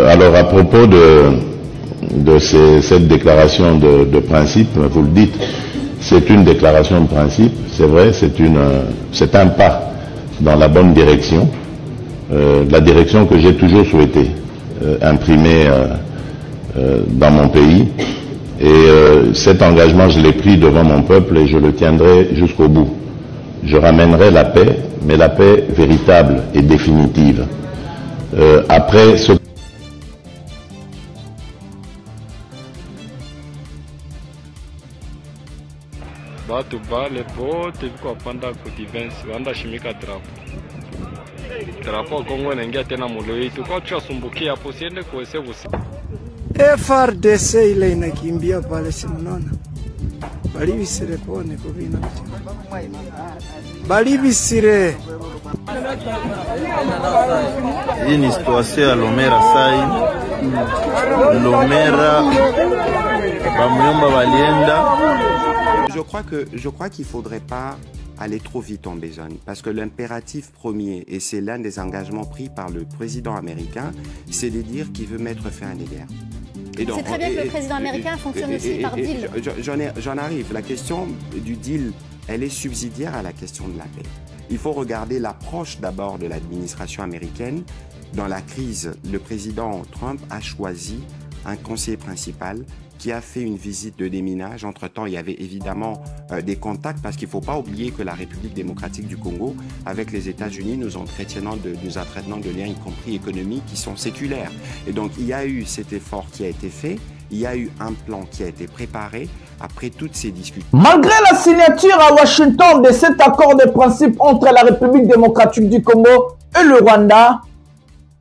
Alors à propos cette déclaration de principe, vous le dites, c'est une déclaration de principe, c'est vrai, c'est un pas dans la bonne direction, la direction que j'ai toujours souhaité imprimer dans mon pays. Et cet engagement, je l'ai pris devant mon peuple et je le tiendrai jusqu'au bout. Je ramènerai la paix, mais la paix véritable et définitive. Après ce Batu bale bote biko panda ku defense wanda shimika drapo Kongo naingia tena mulo yetu kwa tuasumbukia hapo siende kuweze kusi FRDC ile inakimbia pale, si mnaona balivisire pone kubina balivisire. Hii ni situation ya Lomera sai. Lomera bamuyomba walienda. Je crois qu'il faudrait pas aller trop vite en besogne, parce que l'impératif premier, et c'est l'un des engagements pris par le président américain, c'est de dire qu'il veut mettre fin à des guerres. C'est très bien que le président américain fonctionne aussi par deal. J'en arrive. La question du deal, elle est subsidiaire à la question de la paix. Il faut regarder l'approche d'abord de l'administration américaine. Dans la crise, le président Trump a choisi un conseiller principal qui a fait une visite de déminage. Entre-temps, il y avait évidemment des contacts, parce qu'il ne faut pas oublier que la République démocratique du Congo, avec les États-Unis, nous entretenons de liens, y compris économiques, qui sont séculaires. Et donc, il y a eu cet effort qui a été fait, il y a eu un plan qui a été préparé après toutes ces discussions. Malgré la signature à Washington de cet accord de principe entre la République démocratique du Congo et le Rwanda,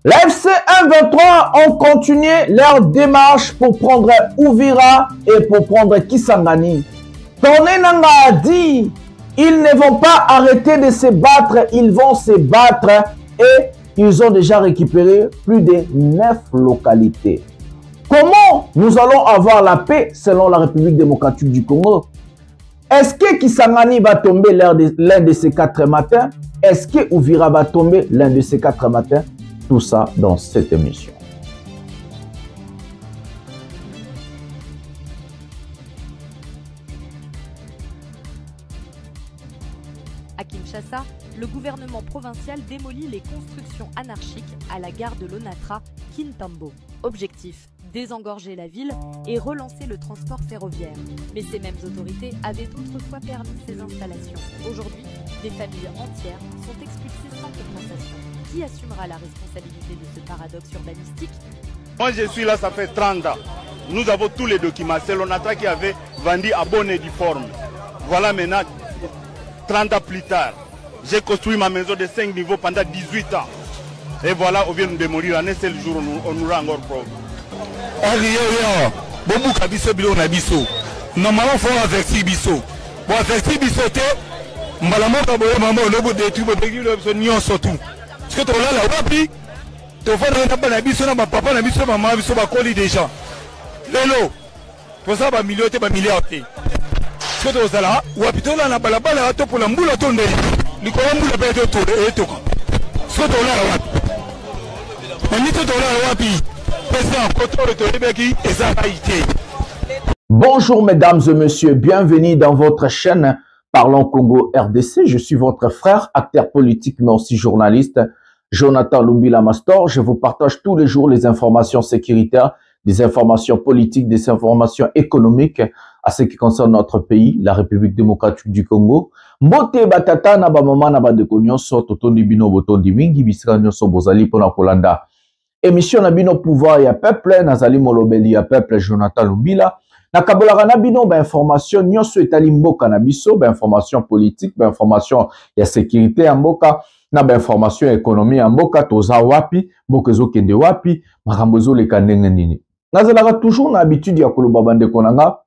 l'AFC M23 ont continué leur démarche pour prendre Uvira et pour prendre Kisangani. Corneille Nangaa a dit, ils ne vont pas arrêter de se battre, ils vont se battre, et ils ont déjà récupéré plus de 9 localités. Comment nous allons avoir la paix selon la République démocratique du Congo? Est-ce que Kisangani va tomber l'un de ces 4 matins? Est-ce que Uvira va tomber l'un de ces 4 matins? Tout ça dans cette émission. À Kinshasa, le gouvernement provincial démolit les constructions anarchiques à la gare de l'Onatra, Kintambo. Objectif, désengorger la ville et relancer le transport ferroviaire. Mais ces mêmes autorités avaient autrefois permis ces installations. Aujourd'hui, des familles entières sont expulsées sans compensation. Qui assumera la responsabilité de ce paradoxe urbanistique? Moi je suis là, ça fait 30 ans. Nous avons tous les documents. C'est l'ONATRA qui avait vendu à bonne et due forme. Voilà maintenant, 30 ans plus tard, j'ai construit ma maison de 5 niveaux pendant 18 ans. Et voilà, on vient nous démolir. Un seul jour, on nous rend encore preuve. Normalement, il faut avertir Bisso. Pour avertir Bisso, Mbalamoka boye maman lobo de tu bobeki lo so nyon surtout. Parce que to là la wapi to fa na bana biso na papa na biso maman biso ba koli déjà. Lelo. To ça ba million te ba milliard te. Parce que to ça là wapi to là na bala bala to pour la mbula to ndeli. Likolo mbula be to to ko. Parce que to là la wapi. On dit to là la wapi. Président contrôle to lebeki et ça va été. Bonjour mesdames et messieurs, bienvenue dans votre chaîne Parlons Congo RDC. Je suis votre frère, acteur politique mais aussi journaliste, Jonathan Lumbila Mastor. Je vous partage tous les jours les informations sécuritaires, des informations politiques, des informations économiques à ce qui concerne notre pays, la République démocratique du Congo. Mbote batata na ba mama na ba de konyoso totondi bino botondi mingi bisika nyonso bozali pona kolanda. Émission na bino pouvoir ya peuple, nazali molobeli ya peuple Jonathan Lumbila. Na kabolaka na bino ba information nyonso etali mboka na biso, ba information politique, ba information ya sécurité ya mboka, na ba information économie ya mboka, toza wapi, mboka ezokende wapi, makambo ezoleka ndenge nini. Nazalaka toujours na habitude ya koloba bandeko nanga,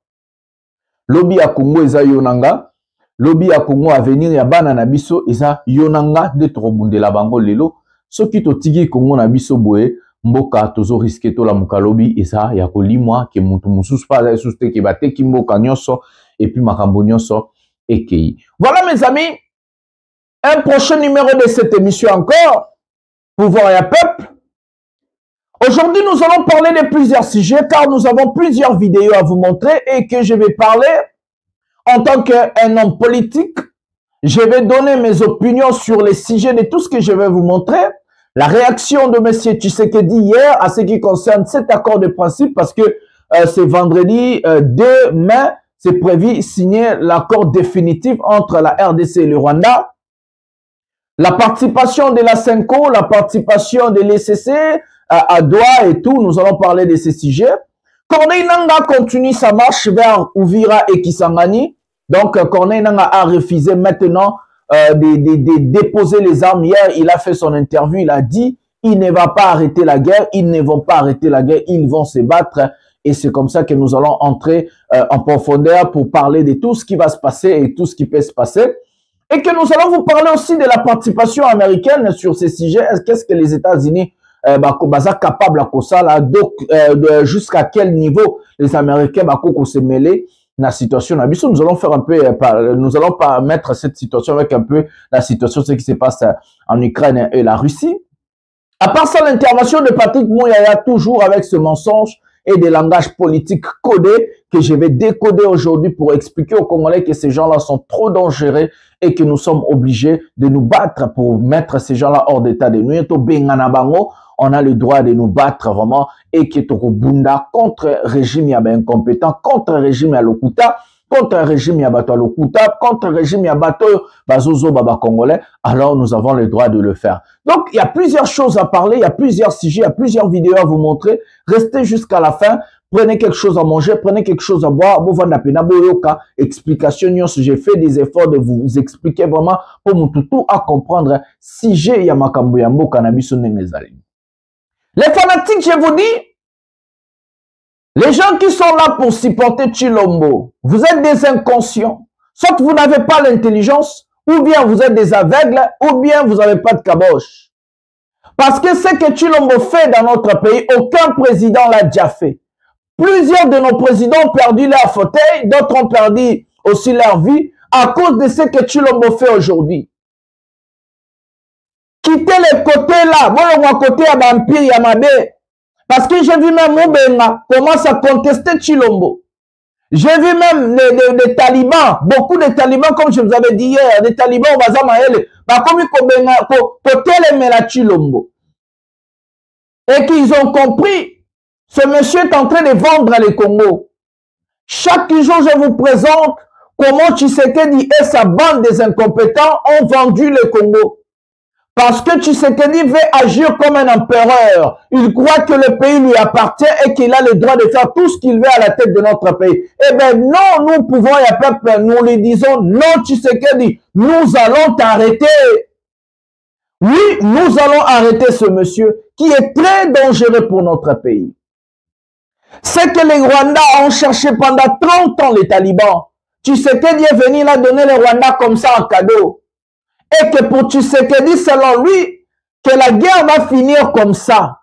lobi ya Congo eza yonanga, lobi ya Congo avenir ya bana na biso eza yonanga de tokobundela bango lelo, soki totiki Congo na biso boye, mboka tozo risque to la mukalobi eza ya kolimwa ke muntu mususu pa za suste ke bateki mboka nyonso et puis makambo nyonso ekei. Voilà mes amis, un prochain numéro de cette émission encore, pouvoir ya peuple. Aujourd'hui, nous allons parler de plusieurs sujets car nous avons plusieurs vidéos à vous montrer et que je vais parler en tant qu'un homme politique. Je vais donner mes opinions sur les sujets de tout ce que je vais vous montrer. La réaction de M. Tshisekedi hier à ce qui concerne cet accord de principe parce que c'est vendredi 2 mai, c'est prévu signer l'accord définitif entre la RDC et le Rwanda. La participation de la CENCO, la participation de l'ECC à Doha et tout, nous allons parler de ces sujets. Corneille Nangaa continue sa marche vers Uvira et Kisangani. Donc, Corneille Nangaa a refusé maintenant de déposer les armes. Hier, il a fait son interview, il a dit, il ne va pas arrêter la guerre, ils ne vont pas arrêter la guerre, ils vont se battre. Et c'est comme ça que nous allons entrer en profondeur pour parler de tout ce qui va se passer et tout ce qui peut se passer. Et que nous allons vous parler aussi de la participation américaine sur ces sujets. Qu'est-ce que les États-Unis sont capables à ça là, donc jusqu'à quel niveau les Américains vont se mêler dans la situation. Nous allons faire un peu, nous allons pas mettre cette situation avec un peu la situation, ce qui se passe en Ukraine et la Russie. À part ça, l'intervention de Patrick Mouyaya, toujours avec ce mensonge et des langages politiques codés que je vais décoder aujourd'hui pour expliquer aux Congolais que ces gens-là sont trop dangereux et que nous sommes obligés de nous battre pour mettre ces gens-là hors d'état de nuire. On a le droit de nous battre vraiment et que Tokobunda contre régime yaba incompétent, contre régime ya Lokuta, contre régime ya bato Lokuta, contre régime ya bato bazozo baba congolais, alors nous avons le droit de le faire. Donc il y a plusieurs choses à parler, il y a plusieurs sujets, il y a plusieurs vidéos à vous montrer. Restez jusqu'à la fin. Prenez quelque chose à manger, prenez quelque chose à boire. Explication, j'ai fait des efforts de vous expliquer vraiment pour tout à comprendre si j'ai Yamakambo Yambo Cannabis. Les fanatiques, je vous dis, les gens qui sont là pour supporter Tshilombo, vous êtes des inconscients. Soit vous n'avez pas l'intelligence, ou bien vous êtes des aveugles, ou bien vous n'avez pas de caboche. Parce que ce que Tshilombo fait dans notre pays, aucun président l'a déjà fait. Plusieurs de nos présidents ont perdu leur fauteuil, d'autres ont perdu aussi leur vie à cause de ce que Tshilombo fait aujourd'hui. Quittez les côtés là, bon à côté à Vampire Yamabe. Parce que j'ai vu même Moubenga commence à contester Tshilombo. J'ai vu même les talibans, beaucoup de talibans, comme je vous avais dit hier, des talibans au Bazamaele, comme côté les Tshilombo. Et qu'ils ont compris. Ce monsieur est en train de vendre les Congo. Chaque jour, je vous présente comment Tshisekedi et sa bande des incompétents ont vendu le Congo. Parce que Tshisekedi veut agir comme un empereur. Il croit que le pays lui appartient et qu'il a le droit de faire tout ce qu'il veut à la tête de notre pays. Eh bien non, nous pouvons, il y a peuple, nous lui disons, non Tshisekedi, nous allons t'arrêter. Oui, nous allons arrêter ce monsieur qui est très dangereux pour notre pays. C'est que les Rwandais ont cherché pendant 30 ans les talibans. Tshisekedi est venu là donner les Rwandais comme ça en cadeau. Et que pour Tshisekedi, selon lui, que la guerre va finir comme ça.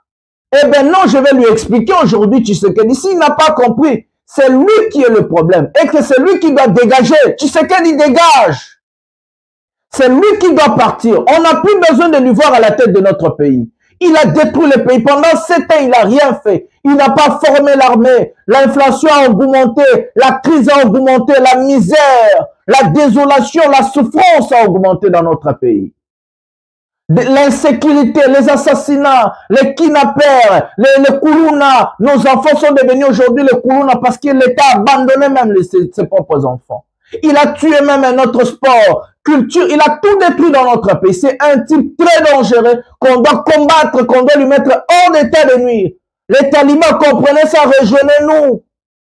Eh bien non, je vais lui expliquer aujourd'hui Tshisekedi. S'il n'a pas compris, c'est lui qui est le problème. Et que c'est lui qui doit dégager. Tshisekedi dégage. C'est lui qui doit partir. On n'a plus besoin de lui voir à la tête de notre pays. Il a détruit le pays. Pendant 7 ans, il n'a rien fait. Il n'a pas formé l'armée. L'inflation a augmenté. La crise a augmenté. La misère, la désolation, la souffrance a augmenté dans notre pays. L'insécurité, les assassinats, les kidnappeurs, les Koulouna. Nos enfants sont devenus aujourd'hui les Koulouna parce que l'État a abandonné même ses propres enfants. Il a tué même notre sport, culture, il a tout détruit dans notre pays. C'est un type très dangereux qu'on doit combattre, qu'on doit lui mettre hors d'état de nuire. Les talibans, comprenez ça, rejoignez-nous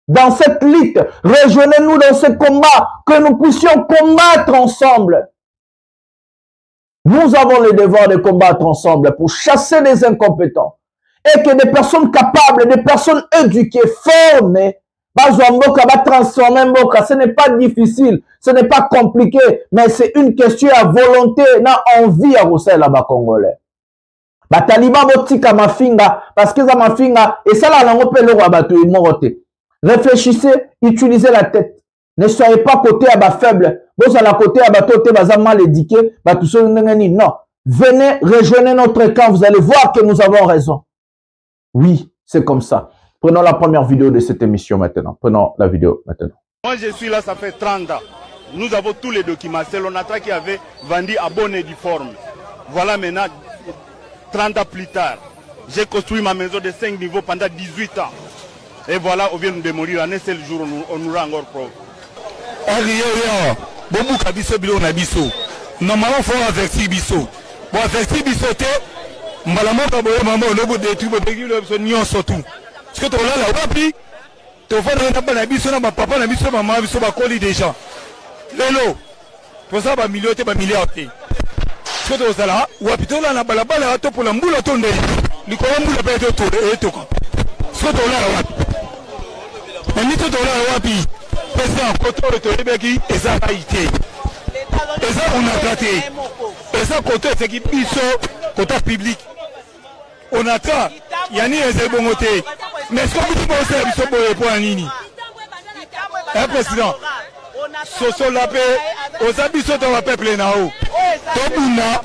dans cette lutte, rejoignez-nous dans ce combat, que nous puissions combattre ensemble. Nous avons le devoir de combattre ensemble pour chasser les incompétents et que des personnes capables, des personnes éduquées, formées, transformer Mboka. Ce n'est pas difficile, ce n'est pas compliqué, mais c'est une question à volonté, na envie à Rossel là-bas congolais. Ba taliban botika mafinga parce que ça mafinga et ça là lango pe le roi bato imoroté. Réfléchissez, utilisez la tête. Ne soyez pas côté à bas faible. Vous à la côté à bateau te baza mal éduqué, ba tout ça non. Venez rejoindre notre camp, vous allez voir que nous avons raison. Oui, c'est comme ça. Prenons la première vidéo de cette émission maintenant. Prenons la vidéo maintenant. Moi, je suis là, ça fait 30 ans. Nous avons tous les documents. C'est l'ONATRA qui avait vendu à bonne et due forme. Voilà maintenant, 30 ans plus tard, j'ai construit ma maison de 5 niveaux pendant 18 ans. Et voilà, on vient de démolir. Un seul jour, on nous rend encore preuve. Normalement, il faut avertir Bisso. Pour avertir Bisso, Mbalamoka boye maman on obo détruire bo peki le besoin nyon surtout. Parce que to là la wapi to fa na bana biso na papa na biso maman biso ba koli déjà. Lelo. Pour ça ba million te ba milliard te. Parce que to sala wapi to là na balabala to pour la mbula to ndé. Likolo mbula pe to e to ko. Parce que to là la wapi. Mais ni to là wapi. Président koto to ebeki eza haïté. Eza on a traité. Eza koto c'est qui biso côté public. On attend, il y a ni un bon côté. Mais est-ce que vous pouvez pour un nini? Un président, Soso la paix, aux habits dans la peuple nao. Tobuna,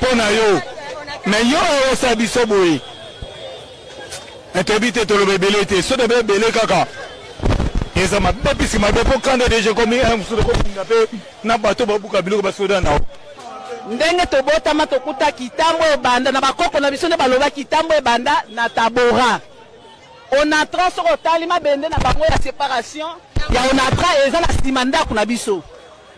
Ponayo. Mais yo, aux habits soboé. Interdit tout le bébé, ce de bébé, kaka. Et ça m'a pas pissé, ma bébé, quand déjà commis un sous le coup, n'a pas tout beaucoup à bilou, parce que là, ndenge tobotama tokuta kitambo ebanda na bakoko na biso nde baloba kitambo ebanda na tabora onatra soko talima bende na bango ya séparation ya onatra eza na nsima ndako na biso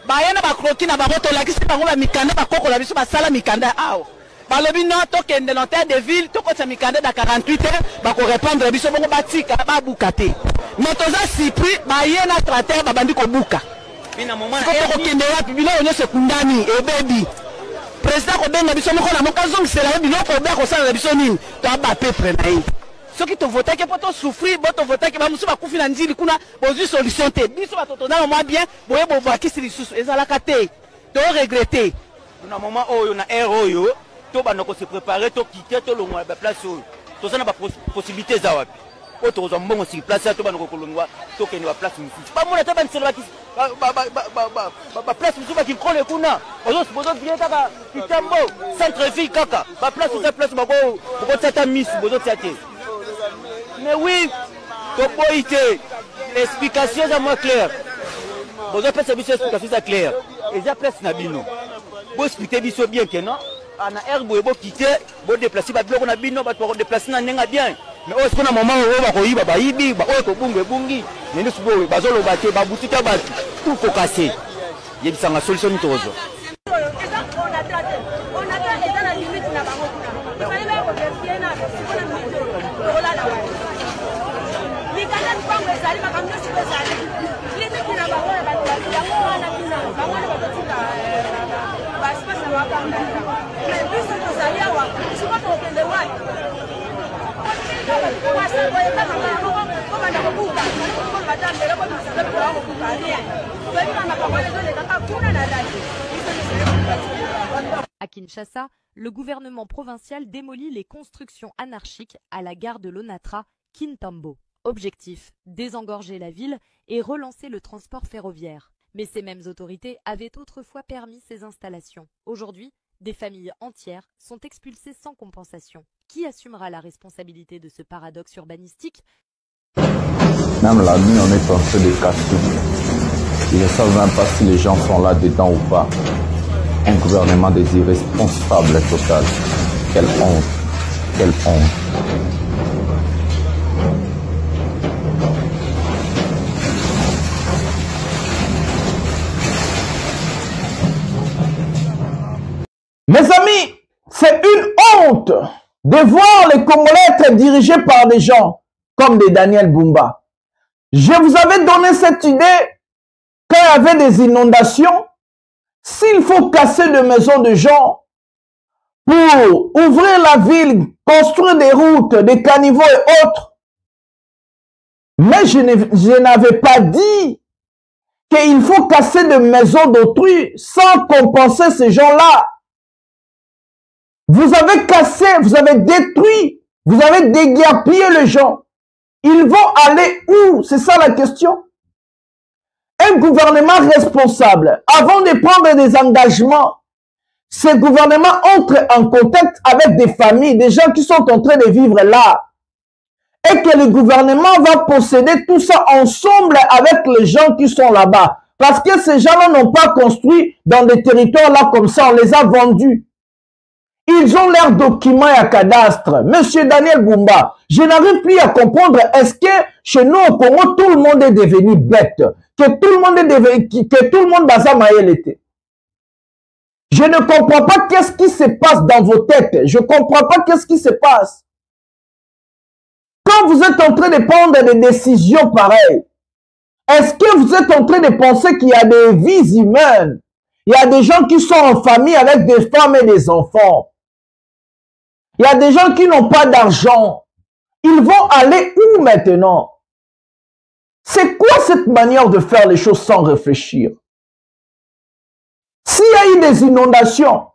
baye na bakroki na bango tolakisi bango bamikanda bakoko na biso basala mikanda awa balobi no tokende na terre de ville tokotisa mikanda na 48 heures bakorépandre biso bongo batika babuka te mais toza surpris baye na trater babandi kobuka tokokende wapi biloko nyonso ekundani ebebi président kobenga biso moko na moka zongisela biloko obe akosala biso nini toaba peuple na ye soki tovotaki mpo tosouffrir bo tovotaki bamosusu bakufi na njili kuna bozwi solution te biso bato tozala mwa bien boye bovakisi lisusu ezalaka te toregrete na moment oyo na aire oyo tobanda kose prépare tokite tolongwa baplace oyo toza na bapossibilité eza wapi oyo tokozwa mbongo siki place ya tobanda kokolongwa tokende baplace mosusu bamona te banisela baplace mosusu bakikole kuna bozovie kaka kitambo centre ville kaka baplace oza place bokotia ta misu bozotia te mais oui toboyi te explication eza moins claire bozopesa biso explication eza claire eza place na bino boexplike biso bien ke non na aire boye bokite bodeplace babiloko na bino bato bakodeplace na ndenge bien mais oyo siko na moment oyo bakoyiba bayibi oyo kobunga ebungi nende sikoyo bazoloba te babutika bato tout kokase yebisanga solution nini tokozwa À Kinshasa, le gouvernement provincial démolit les constructions anarchiques à la gare de l'Onatra, Kintambo. Objectif, désengorger la ville et relancer le transport ferroviaire. Mais ces mêmes autorités avaient autrefois permis ces installations. Aujourd'hui, des familles entières sont expulsées sans compensation. Qui assumera la responsabilité de ce paradoxe urbanistique? Même la nuit, on est en train de casser. Ils ne savent même pas si les gens sont là dedans ou pas. Un gouvernement des irresponsables total. Quelle honte. Quelle honte. Mes amis, c'est une honte de voir les Congolais être dirigés par des gens comme des Daniel Bumba. Je vous avais donné cette idée quand il y avait des inondations. S'il faut casser des maisons de gens pour ouvrir la ville, construire des routes, des caniveaux et autres, mais je n'avais pas dit qu'il faut casser des maisons d'autrui sans compenser ces gens-là. Vous avez cassé, vous avez détruit, vous avez déguerpillé les gens. Ils vont aller où? C'est ça la question. Un gouvernement responsable, avant de prendre des engagements, ce gouvernement entre en contact avec des familles, des gens qui sont en train de vivre là. et que le gouvernement va posséder tout ça ensemble avec les gens qui sont là-bas. Parce que ces gens-là n'ont pas construit dans des territoires là comme ça, on les a vendus. Ils ont leurs documents et cadastre. Monsieur Daniel Bumba, je n'arrive plus à comprendre, est-ce que chez nous au Congo, tout le monde est devenu bête? Que tout le monde est devenu, que tout le monde baza maël était. Je ne comprends pas qu'est-ce qui se passe dans vos têtes. Je ne comprends pas qu'est-ce qui se passe. Quand vous êtes en train de prendre des décisions pareilles, est-ce que vous êtes en train de penser qu'il y a des vies humaines? Il y a des gens qui sont en famille avec des femmes et des enfants. Il y a des gens qui n'ont pas d'argent. Ils vont aller où maintenant? C'est quoi cette manière de faire les choses sans réfléchir? S'il y a eu des inondations,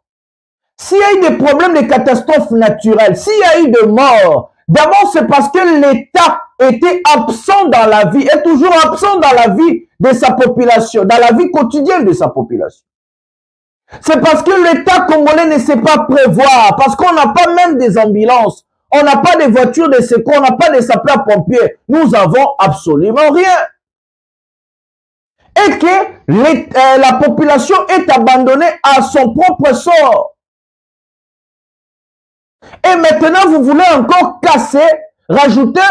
s'il y a eu des problèmes de catastrophes naturelles, s'il y a eu de morts, d'abord c'est parce que l'État était absent dans la vie, est toujours absent dans la vie de sa population, dans la vie quotidienne de sa population. C'est parce que l'État congolais ne sait pas prévoir, parce qu'on n'a pas même des ambulances, on n'a pas de voitures de secours, on n'a pas de sapeurs-pompiers. Nous avons absolument rien. Et que la population est abandonnée à son propre sort. Et maintenant, vous voulez encore casser, rajouter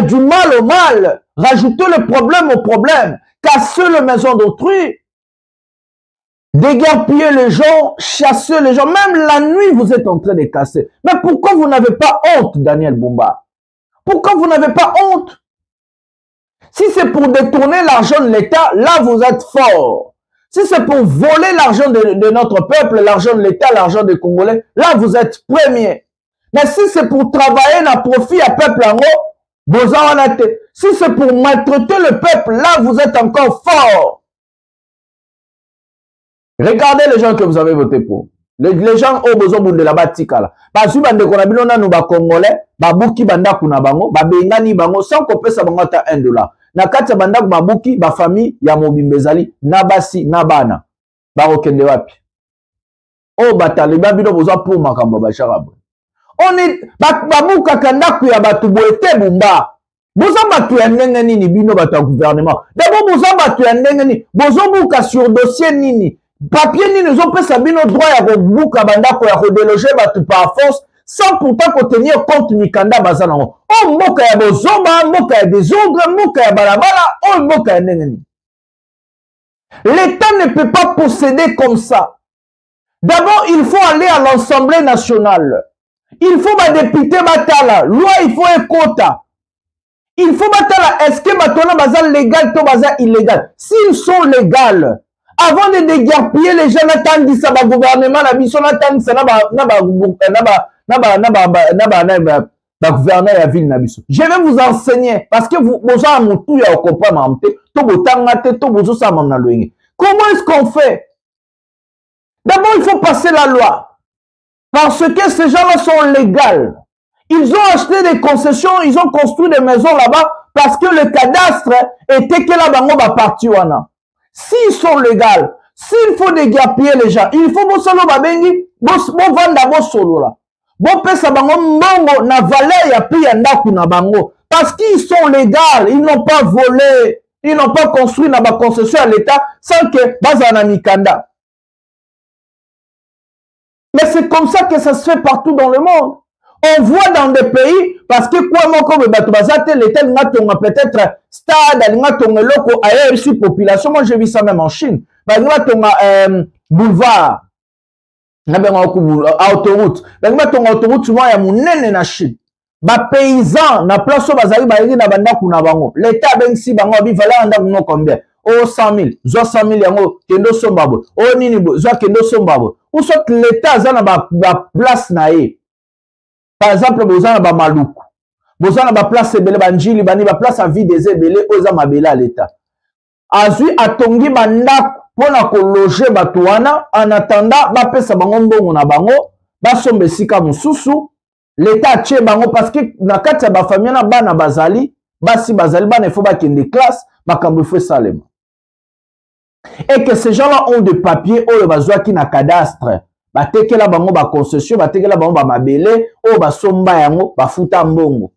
du mal au mal, rajouter le problème au problème, casser les maisons d'autrui, déguerpiller les gens, chasser les gens. Même la nuit, vous êtes en train de casser. Mais pourquoi vous n'avez pas honte, Daniel Bumba? Pourquoi vous n'avez pas honte? Si c'est pour détourner l'argent de l'État, là, vous êtes fort. Si c'est pour voler l'argent de notre peuple, l'argent de l'État, l'argent des Congolais, là, vous êtes premier. Mais si c'est pour travailler dans profit à peuple en haut, vous en êtes. Si c'est pour maltraiter le peuple, là, vous êtes encore fort. Regardez les gens que vous avez voté pour. Les gens ont besoin de la batikala. Parce que bande konabino na nuba Congolais, babuki banda kuna bango, babengani bango sans kopesa bango ta $1. Na kati banda babuki ba famille ya mobimbezali na basi na bana. Ba okende wapi? O bataliba bino besoin pour makambo ba charabo. On est babuka kanda ku ya batu boete Bumba. Boza batu ya ndenge nini bino batu gouvernement. D'abord boza batu ya ndenge nini, bozo buka sur dossier nini. Papier ni nous ont pris nos droits à rebouka bandako ya redéloger batu par force sans pourtant tenir compte mikanda bazana. Oh moka ya bozoma, moka ya désordre, moka ya balabala, oh moka ya nengeni. L'État ne peut pas posséder comme ça. D'abord, il faut aller à l'Assemblée nationale. Il faut ma député batala, loi il faut un quota. Il faut batala, est-ce que batona bazal légal to bazal illégal? S'ils sont légaux, avant de déguerpiller les gens, attendent ça va gouvernement, la mission attend ça gouverneur la ville nabiso. Je vais vous enseigner parce que vous avez mon tout ya comprendre comment est-ce qu'on fait? D'abord, il faut passer la loi parce que ces gens-là sont légaux. Ils ont acheté des concessions, ils ont construit des maisons là-bas parce que le cadastre était que là bango ba parti wana. S'ils sont légaux, s'il faut déguerpiller les gens, il faut bon solo babengi, bon vanda bon solo là. Bon pesa bango mbongo na valeur ya pi ya ndaku na bango. Parce qu'ils sont légaux, ils n'ont pas volé, ils n'ont pas construit na ba concession à l'État sans que bazana mikanda. Mais c'est comme ça que ça se fait partout dans le monde. On voit dans des pays, parce que quoi, moi, comme l'État n'a peut-être stade, n'a loko ailleurs ici population. Moi, j'ai vu ça même en Chine. Boulevard, autoroute. Autoroute, souvent, il y a mon nene na Chine. Ba paysan, na place où bazali baïri na banda kuna bango. L'État ben si bango bi valeur anda kuno combien? Oh 100 000, zo 100 000 yango kendo sombabo. Oh nini bo, zo kendo sombabo. Ou soit l'État zana ba place na ye. Par exemple, bozana ba maluku. Bozana ba place ebele banjili bani ba place à vie des ebele oza mabela à l'État. Azui atongi banda pona ko loger batuana en attendant ba pesa bango mbongo na bango ba sombe sika mususu l'État tche bango parce que na kati ya ba famille na bana bazali basi bazali bana faut ba kende classe makambo faut salema. Et que ces gens-là ont des papiers ou bazwa ki na cadastre. Batekela bango ba concession, batekela bango ba mabele, o ba somba yango, ba futa mbongo.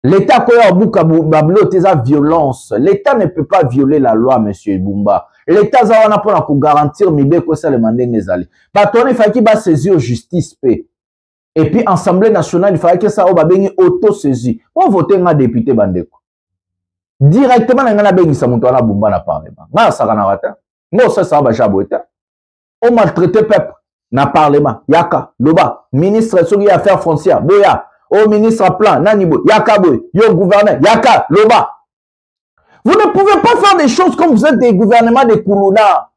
L'État koya buka bablo teza violence. L'État ne peut pas violer la loi, monsieur Bumba. L'État zawana pona ko garantir mibe ko ça le mandeng ezali. Batone faki ba saisir justice pe. Et puis Assemblée nationale il fallait que ça ba bengi auto saisi. On voter nga député bandeko. Directement na ngana bengi sa muto na Bumba na parlement. Na saka na rata. Ngo ça ba jabota. On maltraité peuple na parlement. Yaka loba ministre soki affaires foncières boya. Au ministre à plan, Nanibo, Yaka Boy, yo gouverneur, Yaka, Loba. Vous ne pouvez pas faire des choses comme vous êtes des gouvernements de Koulouna.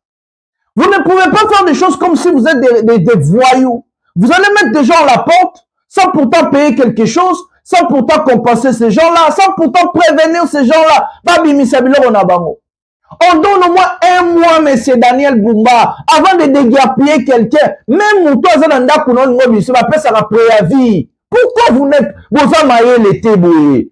Vous ne pouvez pas faire des choses comme si vous êtes des voyous. Vous allez mettre des gens à la porte sans pourtant payer quelque chose, sans pourtant compenser ces gens-là, sans pourtant prévenir ces gens-là. Babi Misabilo Onabango. On donne au moins un mois, monsieur Daniel Bumba, avant de déguerpiller quelqu'un. Même Mouto Azananda Kounon Ngobi, ça va passer à la préavis. Pourquoi vous n'êtes pas amaillé l'été boye?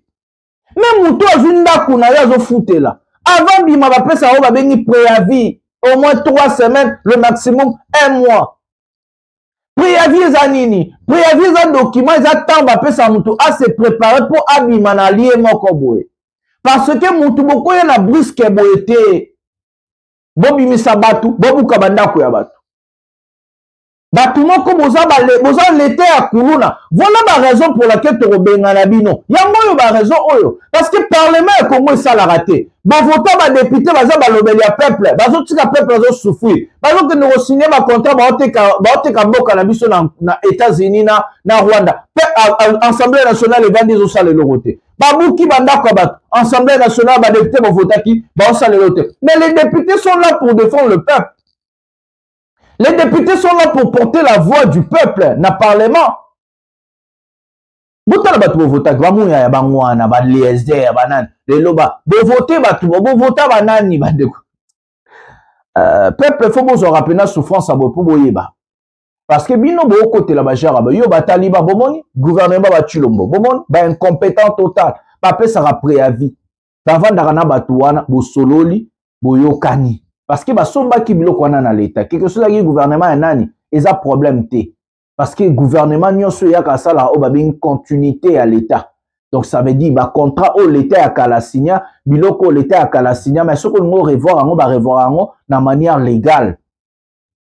Même Mouto Azunda Kounaya zo fouté là. Avant Bima va passer à Obabeni préavis. Au moins 3 semaines, le maximum 1 mois. Préavis Zanini. Préavis un document, ils attendent va passer à Mouto à se préparer pour Abima na lié moko boye. Parce que Mouto Boko y a la brisque boye. Bobi Misabatu, Bobu Kabanda Kouyabatu. Batumo ko boza l'été à Koulouna. Voilà la raison pour laquelle tu rebenga na bino. Yango ba raison oyo. Parce que parlement Congo ça l'a raté. Ba voter ba député baza ba lobeli ya peuple. Bazo tika peuple bazo souffrir. Bazo que nous signer ba contrat ba oteka mboka na biso na États-Unis na Rwanda. Assemblée nationale evandi zo sala le roté. Babuki banda ko ba Assemblée nationale ba député ba votaki ba sala le roté. Mais les députés sont là pour défendre le peuple. Les députés sont là pour porter la voix du peuple dans le Parlement. Vous avez voté, vous peuple, il faut vous rappeler la souffrance à vous. Parce que bino bo côté la bajara yo bataliba bomoni gouvernement ba chilombo bomoni ba incompétent total papé sera préavis avant d'arana batuana bo sololi bo yokani. Parce que basomba ki biloko wana na l'état quelque chose qui gouvernement ya nani eza problème té parce que gouvernement nyonso ya ka sala o ba une continuité à l'état donc ça veut dire ba contrat au l'état ya kala signa biloko l'état ya kala signa mais soko ngo revoir ngo na manière légale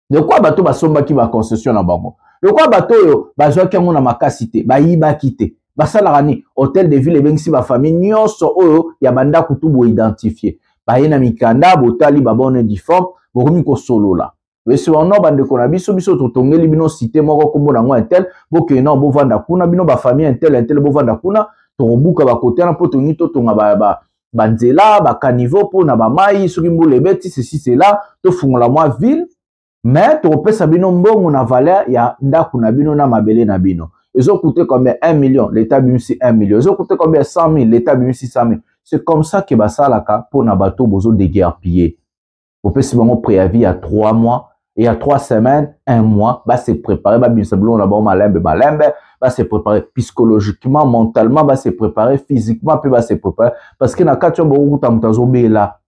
de quoi bato basomba ki ba concession na bango de quoi bato yo bazwa ki ngo na makasité ba yiba kité basala rani hôtel de ville bengisi ba famille nyonso oyo ya banda kutubo identifier bayena mikanda botali babone uniforme bokomi ko solo la wesi wana bande ko na biso totongeli bino cité moko kombo nango intel boke na bo vanda kuna bino ba famille intel bo vanda kuna to buka ba côté na poto ngito tonga ba nzela ba caniveau po na ba mai soki mbule beti ceci cela to fungola moi ville mais to pesa bino mbongo na valeur ya ndaku na bino na mabele na bino ezo coûter combien 1 million l'état bimisi 1 million ezo coûter combien 100 000 l'état bimisi 100 000. C'est comme ça que basalaka pour na bateau bozo déguerpiller. Vous pouvez se préavis à 3 mois et à 3 semaines, 1 mois, bah c'est préparé, bah bien simplement là bas malembe, bah c'est préparé psychologiquement, mentalement, bah c'est préparé physiquement, puis bah c'est préparé parce que na kacho beaucoup tamtazo là.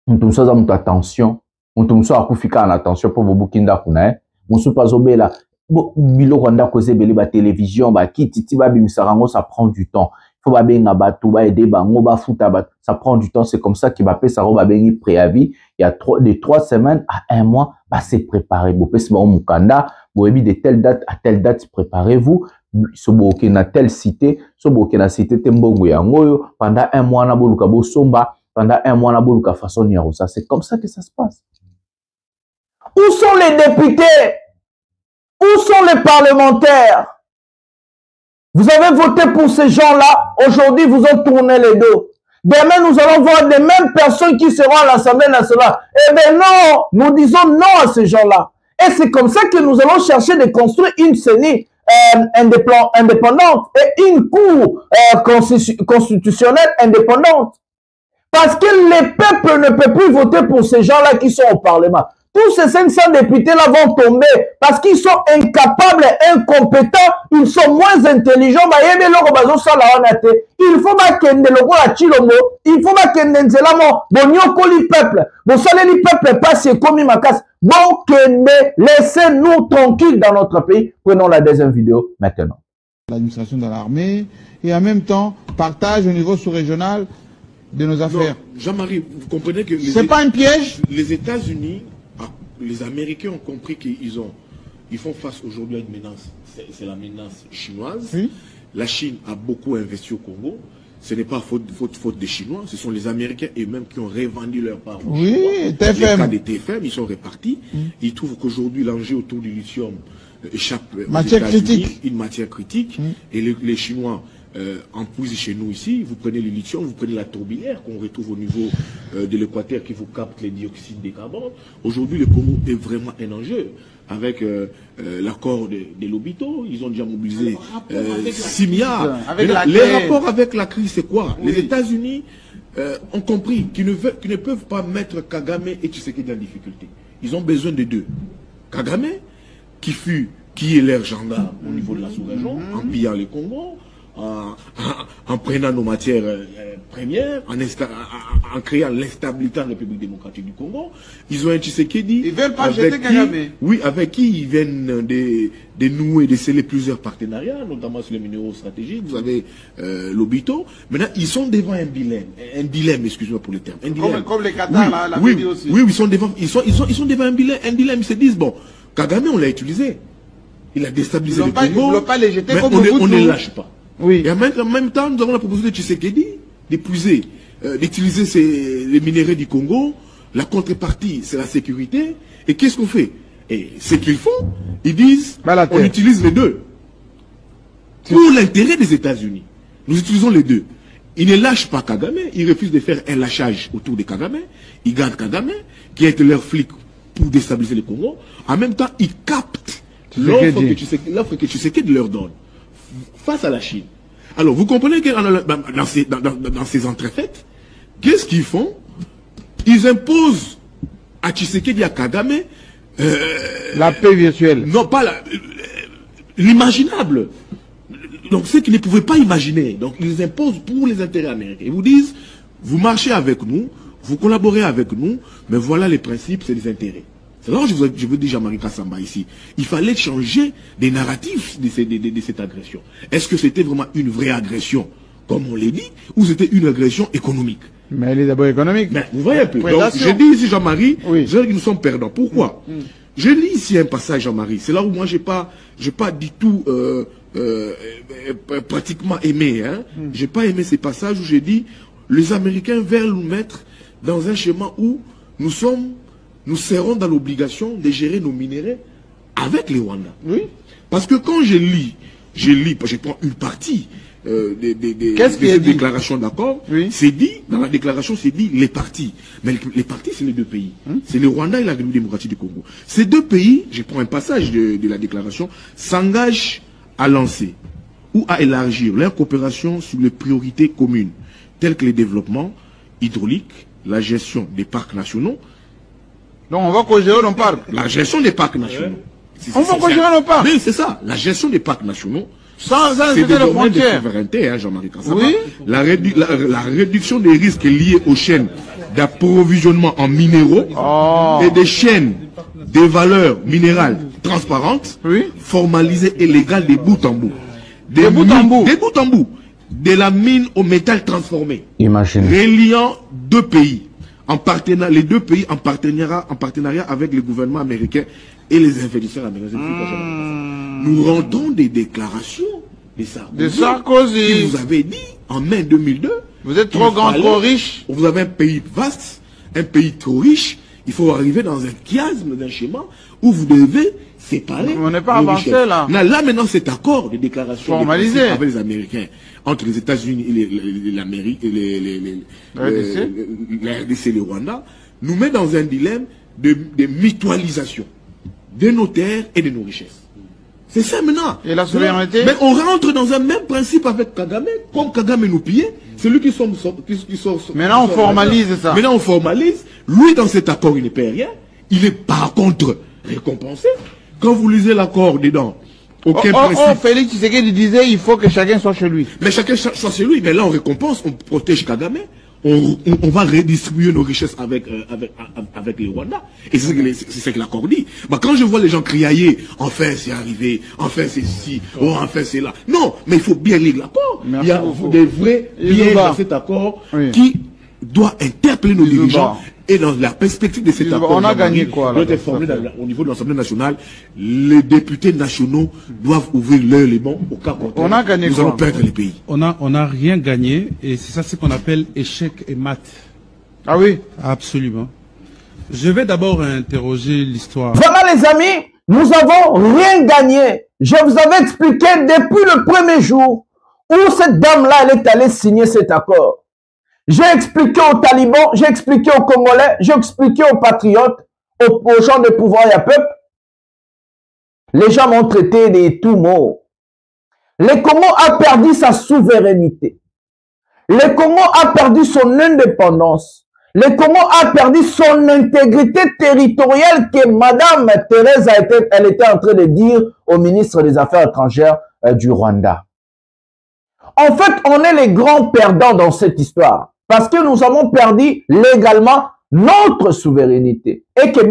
On tombe ça dans attention, on tombe ça à kufika en attention pour vous bukinda kuna, on se pas obé là. Bilo kwanda koze beli ba télévision, bah kititi ba bimisarango ça prend du temps. Faut ba benga batu ba aider bango ba futa ba ça prend du temps c'est comme ça qu'il va payer ça ba bengi préavis il y a de 3 semaines à 1 mois bah c'est préparé bo pesi ba mukanda bo ebi de telle date à telle date préparez-vous so boké na telle cité so boké na cité tembongo yango pendant 1 mois na boluka bo somba pendant 1 mois na boluka façon ya ça c'est comme ça que ça se passe. Où sont les députés? Où sont les parlementaires? Vous avez voté pour ces gens-là. Aujourd'hui, vous ont tourné les dos. Demain, nous allons voir les mêmes personnes qui seront à l'Assemblée nationale. Eh bien non, nous disons non à ces gens-là. Et c'est comme ça que nous allons chercher de construire une CENI indépendante et une cour constitutionnelle indépendante. Parce que les peuples ne peuvent plus voter pour ces gens-là qui sont au Parlement. Tous ces 500 députés-là vont tomber parce qu'ils sont incapables, incompétents, ils sont moins intelligents. Il faut que il faut que peuple. Peuple passe comme ma casse. Laissez-nous tranquilles dans notre pays. Prenons la deuxième vidéo maintenant. L'administration de l'armée et en même temps partage au niveau sous-régional de nos affaires. Jean-Marie, vous comprenez que... C'est pas un piège? Les États-Unis, les Américains ont compris qu'ils font face aujourd'hui à une menace. C'est la menace chinoise. Oui. La Chine a beaucoup investi au Congo. Ce n'est pas faute des Chinois, ce sont les Américains eux-mêmes qui ont revendu leur part. Oui, TFM. Les cas des TFM, ils sont répartis. Ils trouvent qu'aujourd'hui, l'enjeu autour du lithium échappe matière critique. Une matière critique. Et les Chinois en puisent chez nous ici. Vous prenez le lithium, vous prenez la tourbière qu'on retrouve au niveau de l'équateur qui vous capte les dioxydes de carbone. Aujourd'hui, le Congo est vraiment un enjeu. Avec l'accord des Lobito, ils ont déjà mobilisé 6 milliards. Les rapports avec la crise, c'est quoi? Les États-Unis ont compris qu'ils ne peuvent pas mettre Kagame et Tshisekedi en difficulté. Ils ont besoin de deux. Kagame, qui est leur gendarme au niveau de la sous-région, en pillant le Congo, en prenant nos matières premières, en créant l'instabilité en République démocratique du Congo. Ils ont un Tshisekedi. Ils veulent pas jeter Kagame. Oui, avec qui ils viennent de nouer, de sceller plusieurs partenariats, notamment sur les minéraux stratégiques. Vous avez Lobito. Maintenant, ils sont devant un dilemme, excusez-moi pour le terme. Comme les Qatar, là, la vidéo aussi. Oui, ils sont devant un dilemme. Ils se disent, bon, Kagame, on l'a utilisé. Il a déstabilisé le Congo. Ils ne veulent pas les jeter mais comme on ne lâche pas. Oui. Et en même temps, nous avons la proposition de Tshisekedi d'épuiser, d'utiliser les minéraux du Congo. La contrepartie, c'est la sécurité. Et qu'est-ce qu'on fait? Et ce qu'ils font, ils disent, on utilise les deux. Pour l'intérêt des États-Unis, nous utilisons les deux. Ils ne lâchent pas Kagame, ils refusent de faire un lâchage autour de Kagame. Ils gardent Kagame, qui est leur flic pour déstabiliser le Congo. En même temps, ils captent l'offre que Tshisekedi leur donne face à la Chine. Alors, vous comprenez que dans ces entrefaites, qu'est-ce qu'ils font? Ils imposent à Tshisekedi, à Kagame, la paix virtuelle. Non, pas l'imaginable. Donc, ce qu'ils ne pouvaient pas imaginer. Donc, ils imposent pour les intérêts américains. Ils vous disent, vous marchez avec nous, vous collaborez avec nous, mais voilà les principes, c'est les intérêts. C'est là que je veux dire Jean-Marie Kassamba ici. Il fallait changer des narratifs de cette agression. Est-ce que c'était vraiment une vraie agression, comme on l'a dit, ou c'était une agression économique? Mais elle est d'abord économique. Mais vous voyez un peu. Donc, je dis ici, Jean-Marie, je dis que nous sommes perdants. Pourquoi? Je lis ici un passage, Jean-Marie. C'est là où moi, j'ai pas du tout pratiquement aimé. Hein. J'ai pas aimé ces passages où j'ai dit, les Américains veulent nous mettre dans un schéma où nous serons dans l'obligation de gérer nos minéraux avec les Rwandais. Oui. Parce que quand je prends une partie des déclarations d'accord, c'est dit, dans la déclaration, c'est dit les partis. Mais les partis, c'est les deux pays. C'est le Rwanda et la République démocratique du Congo. Ces deux pays, je prends un passage de la déclaration, s'engagent à lancer ou à élargir leur coopération sur les priorités communes, telles que le développement hydraulique, la gestion des parcs nationaux. Donc on va cogérer nos parcs. La gestion des parcs nationaux. On va cogérer nos parcs. Oui, c'est ça. La gestion des parcs nationaux. Sans c'est des domaines de souveraineté, hein, Jean-Marie Kassamba. Oui. La réduction des risques liés aux chaînes d'approvisionnement en minéraux et des chaînes des valeurs minérales transparentes, formalisées et légales de bout en bout. De bout en bout. De la mine au métal transformé. Imaginez. Reliant deux pays. Les deux pays en partenariat avec le gouvernement américain et les investisseurs américains. Nous rendons des déclarations de Sarkozy. Qui vous avez dit en mai 2002. Vous êtes trop grand, trop riche. Vous avez un pays vaste, un pays trop riche. Il faut arriver dans un chiasme, d'un schéma où vous devez séparer. On n'est pas avancé là. Là maintenant cet accord de déclaration formalisé avec les Américains entre les États-Unis et l'Amérique, la RDC et le Rwanda, nous met dans un dilemme de mutualisation de nos terres et de nos richesses. C'est ça maintenant. Et la souveraineté? Mais on rentre dans un même principe avec Kagame, comme Kagame nous pillait, c'est lui qui sort. Maintenant on formalise ça. Maintenant on formalise. Lui dans cet accord il ne paie rien. Il est par contre récompensé. Quand vous lisez l'accord dedans, aucun principe. Félix Tshisekedi disait il faut que chacun soit chez lui. Mais chacun soit chez lui. Mais là on récompense, on protège Kagame, on va redistribuer nos richesses avec les Rwandais. Et c'est ce que l'accord dit. Bah, quand je vois les gens criailler, enfin c'est arrivé, enfin c'est ici, oh enfin c'est là. Non, mais il faut bien lire l'accord. Il y a des vrais pièges dans cet accord qui doit interpeller nos dirigeants. Et dans la perspective de cet accord, on a gagné quoi là, au niveau de l'Assemblée nationale, les députés nationaux doivent ouvrir leur élément au cas contraire. On a gagné nous quoi? allons perdre les pays. On a rien gagné et c'est ça ce qu'on appelle échec et mat. Ah oui? Absolument. Je vais d'abord interroger l'histoire. Voilà les amis, nous avons rien gagné. Je vous avais expliqué depuis le premier jour où cette dame-là, elle est allée signer cet accord. J'ai expliqué aux talibans, j'ai expliqué aux Congolais, j'ai expliqué aux patriotes, aux gens de pouvoir et à peuple. Les gens m'ont traité de tout mot. Le Congo a perdu sa souveraineté. Le Congo a perdu son indépendance. Le Congo a perdu son intégrité territoriale que Madame Thérèse elle était en train de dire au ministre des Affaires étrangères du Rwanda. En fait, on est les grands perdants dans cette histoire. Parce que nous avons perdu légalement notre souveraineté. Et que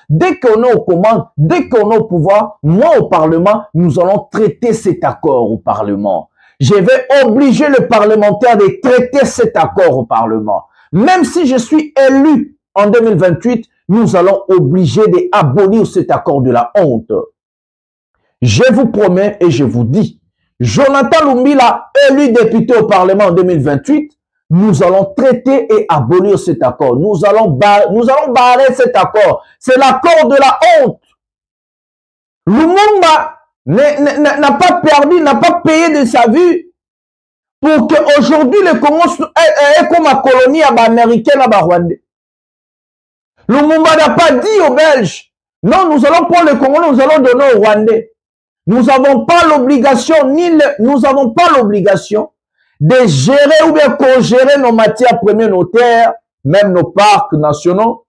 dès qu'on est aux commandes, dès qu'on est au pouvoir, moi au Parlement, nous allons traiter cet accord au Parlement. Je vais obliger le parlementaire de traiter cet accord au Parlement. Même si je suis élu en 2028, nous allons obliger d'abolir cet accord de la honte. Je vous promets et je vous dis, Jonathan Lumbila, élu député au Parlement en 2028, nous allons traiter et abolir cet accord. Nous allons barrer cet accord. C'est l'accord de la honte. Lumumba n'a pas perdu, n'a pas payé de sa vie pour qu'aujourd'hui le Congo est comme une colonie américaine à Rwandais. Lumumba n'a pas dit aux Belges, non, nous allons prendre le Congo, nous allons donner aux Rwandais. Nous n'avons pas l'obligation, nous n'avons pas l'obligation de gérer ou bien co-gérer nos matières premières, nos terres, même nos parcs nationaux,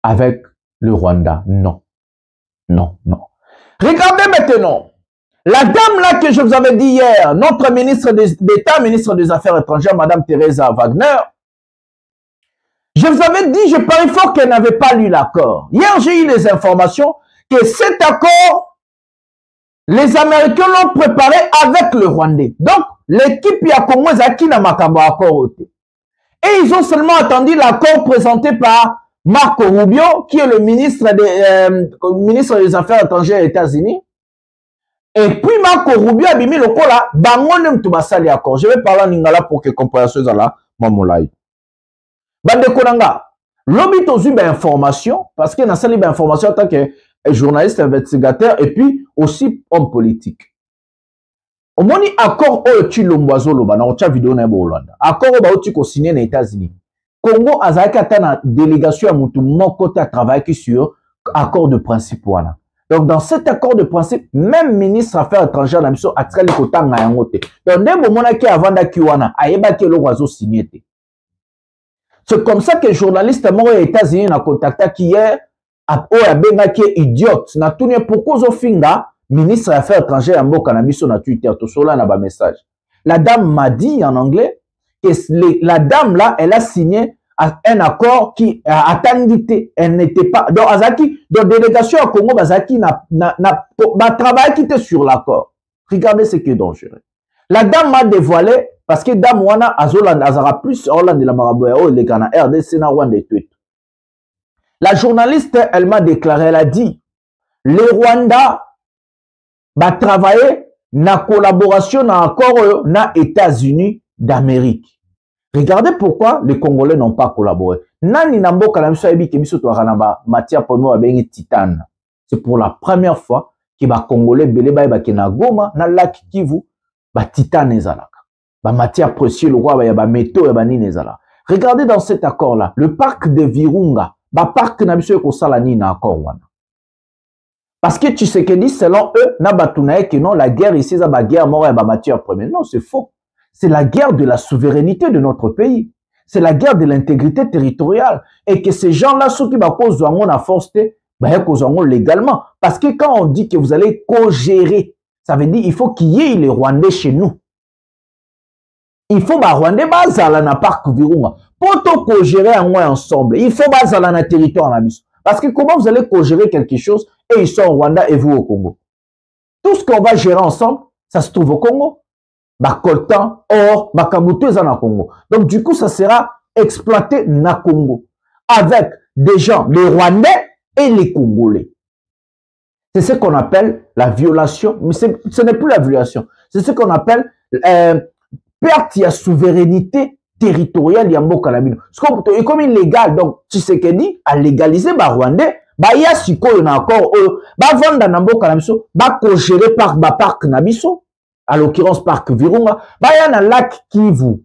avec le Rwanda. Non. Non, non. Regardez maintenant. La dame là que je vous avais dit hier, notre ministre d'État, ministre des Affaires étrangères, Madame Teresa Wagner, je vous avais dit, je parie fort qu'elle n'avait pas lu l'accord. Hier, j'ai eu les informations que cet accord, les Américains l'ont préparé avec le Rwandais. Donc, l'équipe Yakongo Zaki n'a pas accord. Et ils ont seulement attendu l'accord présenté par Marco Rubio, qui est le ministre des Affaires étrangères des États-Unis. Et puis Marco Rubio a mis le col là, bangonem tu basali accord. Je vais parler en lingala pour que compréhension soit là, mamolai. Bande konanga, l'obit aux information, parce qu'il y a une information en tant que journaliste, investigateur, et puis aussi homme politique. Au moins, accord au Chilomboazo Loba, na ocha vidéo na Hollande. Accord au Chiko signé aux États-Unis. Congo azaki atana délégation à mutu moko ta travailler sur accord de principe wana. Donc dans cet accord de principe, même ministre affaires étrangères na biso atrali kotanga yango te. Donc ndembo monaki avanda ki wana ayeba ki lo wazo signé te. C'est comme ça que journaliste moko aux États-Unis na contacta ki hier oya benga ki idiote na tunia pourquoi zo finga ministre affaires étrangères ya mboka na biso na Twitter to sola na ba message. La dame m'a dit en anglais que la dame là, elle a signé un accord qui a attendité. Elle n'était pas. Donc, Azaki, dans la délégation à Congo, Azaki n'a travaillé qui était sur l'accord. Regardez ce qui est dangereux. La dame m'a dévoilé, parce que dame wana Azoland Azara plus Hollande de la Maraboya, les Ghana, RDC, na Rwanda et tweet. La journaliste, elle m'a déclaré, elle a dit, les Rwanda va travailler na collaboration na accord na États-Unis d'Amérique. Regardez pourquoi les Congolais n'ont pas collaboré. Nani namboka na biso yebi ke biso to ranaba matière première bengi titane. C'est pour la première fois que ba Congolais belé ba na Goma na lac Kivu ba titane ezalaka. Ba matière précieuse le roi ba métaux et ba nini ezala. Regardez dans cet accord là, le parc de Virunga, ba parc na biso ko sala ni na accord wana. Parce que tu sais que dit selon eux na batunaye que non la guerre ici ça ba guerre mort et ba matière première. Non, c'est faux. C'est la guerre de la souveraineté de notre pays. C'est la guerre de l'intégrité territoriale. Et que ces gens-là, ceux qui causent la force, causent légalement. Parce que quand on dit que vous allez co-gérer, ça veut dire qu'il faut qu'il y ait les Rwandais chez nous. il faut ba Rwandais bazala na parc Virunga. Pour tout co-gérer ensemble, il faut bazala na territoire na biso. Parce que comment vous allez co-gérer quelque chose et ils sont au Rwanda et vous au Congo? Tout ce qu'on va gérer ensemble, ça se trouve au Congo. Ba coltan, or, ba kabuto eza na Congo. Donc du coup, ça sera exploité na Congo. Avec des gens, les Rwandais et les Congolais. C'est ce qu'on appelle la violation, mais ce n'est plus la violation. C'est ce qu'on appelle perte de souveraineté territoriale de Mboka na bino. C'est comme illégal. Donc, Tshisekedi a légalisé ba Rwandais, ba ya sikoyo na accord, ba vanda na Mboka na biso, ba ko-gérer par ba parc na biso, à l'occurrence parc Virunga, ba ya na lac Kivu.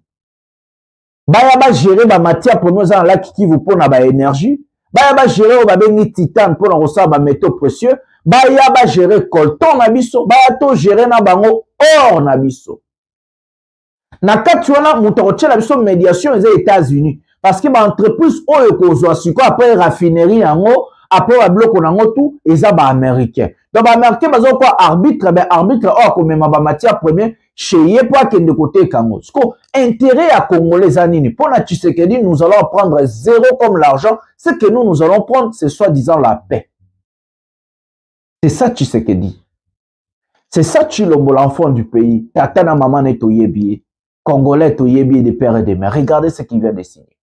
Ba ya ba gérer ba matière première dans lac Kivu pour na ba énergie. Ba ya ba gérer ba bengi titane pour na recevoir ba métaux précieux. Ba ya ba gérer coltan na biso, ba ya to gérer na bango or na biso. Na kati wana muto kotiela biso médiation aux États-Unis parce que ba entreprise oyo kozwa siko après raffinerie yango après ba bloc nango tout eza ba américain. Donc ba américain bazo quoi arbitre or ko mema ba matière première chez ye pour akende côté kango. Siko intérêt à Congolais anini pour na Tshisekedi nous allons prendre zéro comme l'argent, ce que nous allons prendre c'est soi-disant la paix. C'est ça Tshisekedi. C'est ça Tshilombo l'enfant du pays. Tata na maman neto yebi. Congolais, Toyebi des pères et des mères. Regardez ce qu'il vient de signer.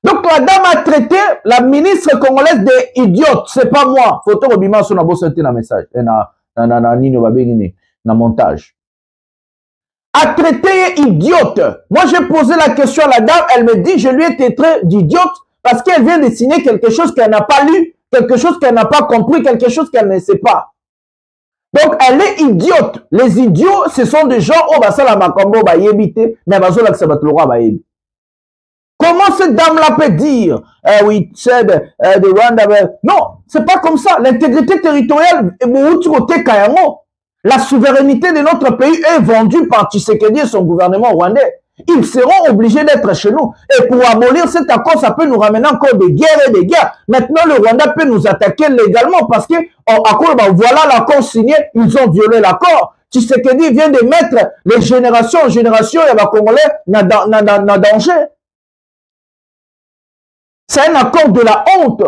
Donc la dame a traité la ministre congolaise des idiotes. C'est pas moi. Photo Robima sur la bosse na message. Na montage. A traité idiote. Moi j'ai posé la question à la dame. Elle me dit je lui ai traité d'idiote parce qu'elle vient de signer quelque chose qu'elle n'a pas lu, quelque chose qu'elle n'a pas compris, quelque chose qu'elle ne sait pas. Donc, elle est idiote. Les idiots, ce sont des gens, oh, bah, ça, la makambo, bah, yébité, mais bah, ça, bah, bah, comment cette dame-là peut dire, oui, c'est de Rwanda, non, c'est pas comme ça. L'intégrité territoriale, la souveraineté de notre pays est vendue par Tshisekedi et son gouvernement rwandais. Ils seront obligés d'être chez nous. Et pour abolir cet accord, ça peut nous ramener encore des guerres et des guerres. Maintenant, le Rwanda peut nous attaquer légalement parce que, voilà l'accord signé, ils ont violé l'accord. Tshisekedi vient de mettre les générations en génération et les Congolais dans danger. C'est un accord de la honte.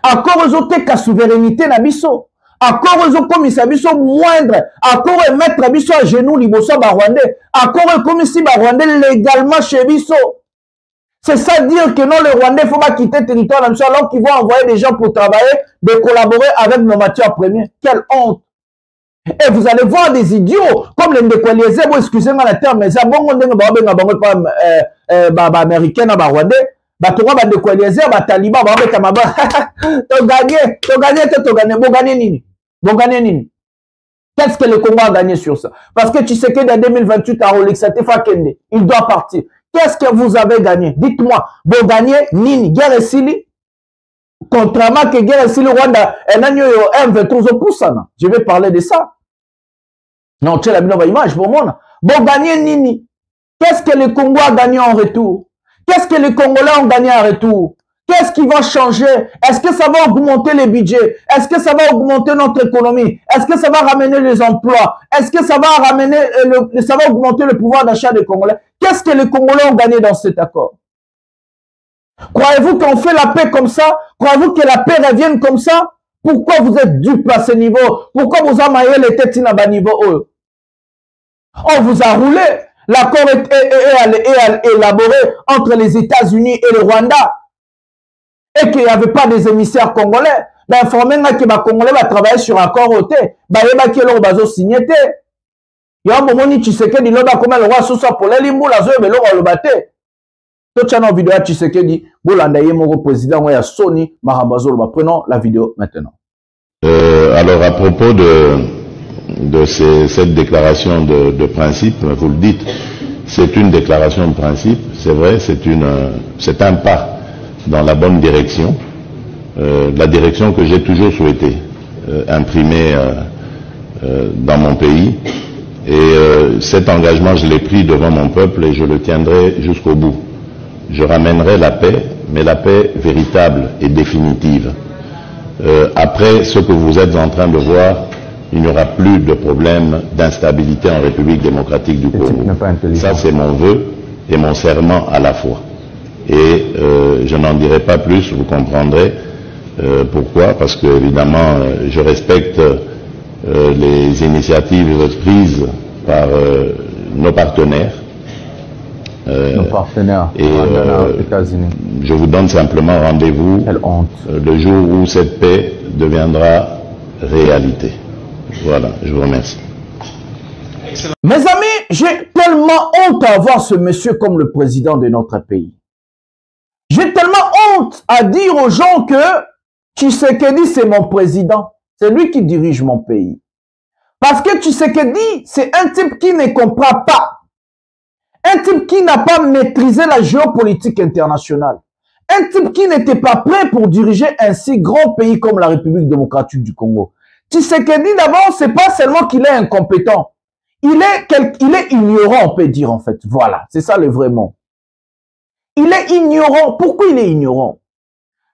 Accord aux autres qu'à souveraineté nabiso. Accord aux comme ça biso moindre, accord et mettre biso à genoux liboso ba Rwandais, accord comme si ba Rwandais légalement chez biso. C'est ça dire que non, les Rwandais faut pas quitter le territoire alors qu'ils vont envoyer des gens pour travailler, de collaborer avec nos matières premières. Quelle honte! Et vous allez voir des idiots comme les Ndekoliezé, bon excusez-moi la terme, mais ça bon on dengue ba américain ba Rwandais. Batonga ba Ndekoliezé, ba Taliban, ba beta maba. To gagner nini? Bon gagner nini? Qu'est-ce que le Congo a gagné sur ça? Parce que tu sais que dans 2028 à Rolex, il doit partir. Qu'est-ce que vous avez gagné? Dites-moi. Bon gagner nini? Guerre et Sili? Contrairement que guerre et Sili Rwanda, je vais parler de ça. Non, tu as la image pour moi. Bon gagner nini? Qu'est-ce que le Congo a gagné en retour? Qu'est-ce que les Congolais ont gagné en retour? Qu'est-ce qui va changer? Est-ce que ça va augmenter les budgets? Est-ce que ça va augmenter notre économie? Est-ce que ça va ramener les emplois? Est-ce que ça va ramener ça va augmenter le pouvoir d'achat des Congolais? Qu'est-ce que les Congolais ont gagné dans cet accord? Croyez-vous qu'on fait la paix comme ça? Croyez-vous que la paix revienne comme ça? Pourquoi vous êtes dupes à ce niveau? Pourquoi vous amaillez les têtes à bas niveau? On vous a roulé. L'accord est élaboré entre les États-Unis et le Rwanda. Et qu'il n'y avait pas des émissaires congolais. Ben, informé que les Congolais va travailler sur un accord au thé. Ben, il y a qui l'ont signé. Il y a un moment où tu sais que l'on va comme le roi sous pour les limbou, la zone, mais l'on va le battre. Tout ça, dans vidéo, tu sais que dit, Boulandaye, mon président, ou Sony, Mahambazo, prenons la vidéo maintenant. Alors, à propos de cette déclaration de principe, vous le dites, c'est une déclaration de principe, c'est vrai, c'est un pas dans la bonne direction, la direction que j'ai toujours souhaité imprimer dans mon pays, et cet engagement je l'ai pris devant mon peuple et je le tiendrai jusqu'au bout. Je ramènerai la paix, mais la paix véritable et définitive. Après ce que vous êtes en train de voir il n'y aura plus de problème d'instabilité en République démocratique du Congo. Ça, c'est mon vœu et mon serment à la fois. Et je n'en dirai pas plus, vous comprendrez pourquoi, parce que évidemment je respecte les initiatives prises par nos partenaires. Et je vous donne simplement rendez-vous le jour où cette paix deviendra réalité. Voilà, je vous remercie. Mes amis, j'ai tellement honte à voir ce monsieur comme le président de notre pays. J'ai tellement honte à dire aux gens que Tshisekedi, c'est mon président. C'est lui qui dirige mon pays. Parce que Tshisekedi, c'est un type qui ne comprend pas. Un type qui n'a pas maîtrisé la géopolitique internationale. Un type qui n'était pas prêt pour diriger un si grand pays comme la République démocratique du Congo. Tshisekedi, d'abord, c'est pas seulement qu'il est incompétent. Il est ignorant, on peut dire en fait. Voilà, c'est ça le vrai mot. Il est ignorant. Pourquoi il est ignorant?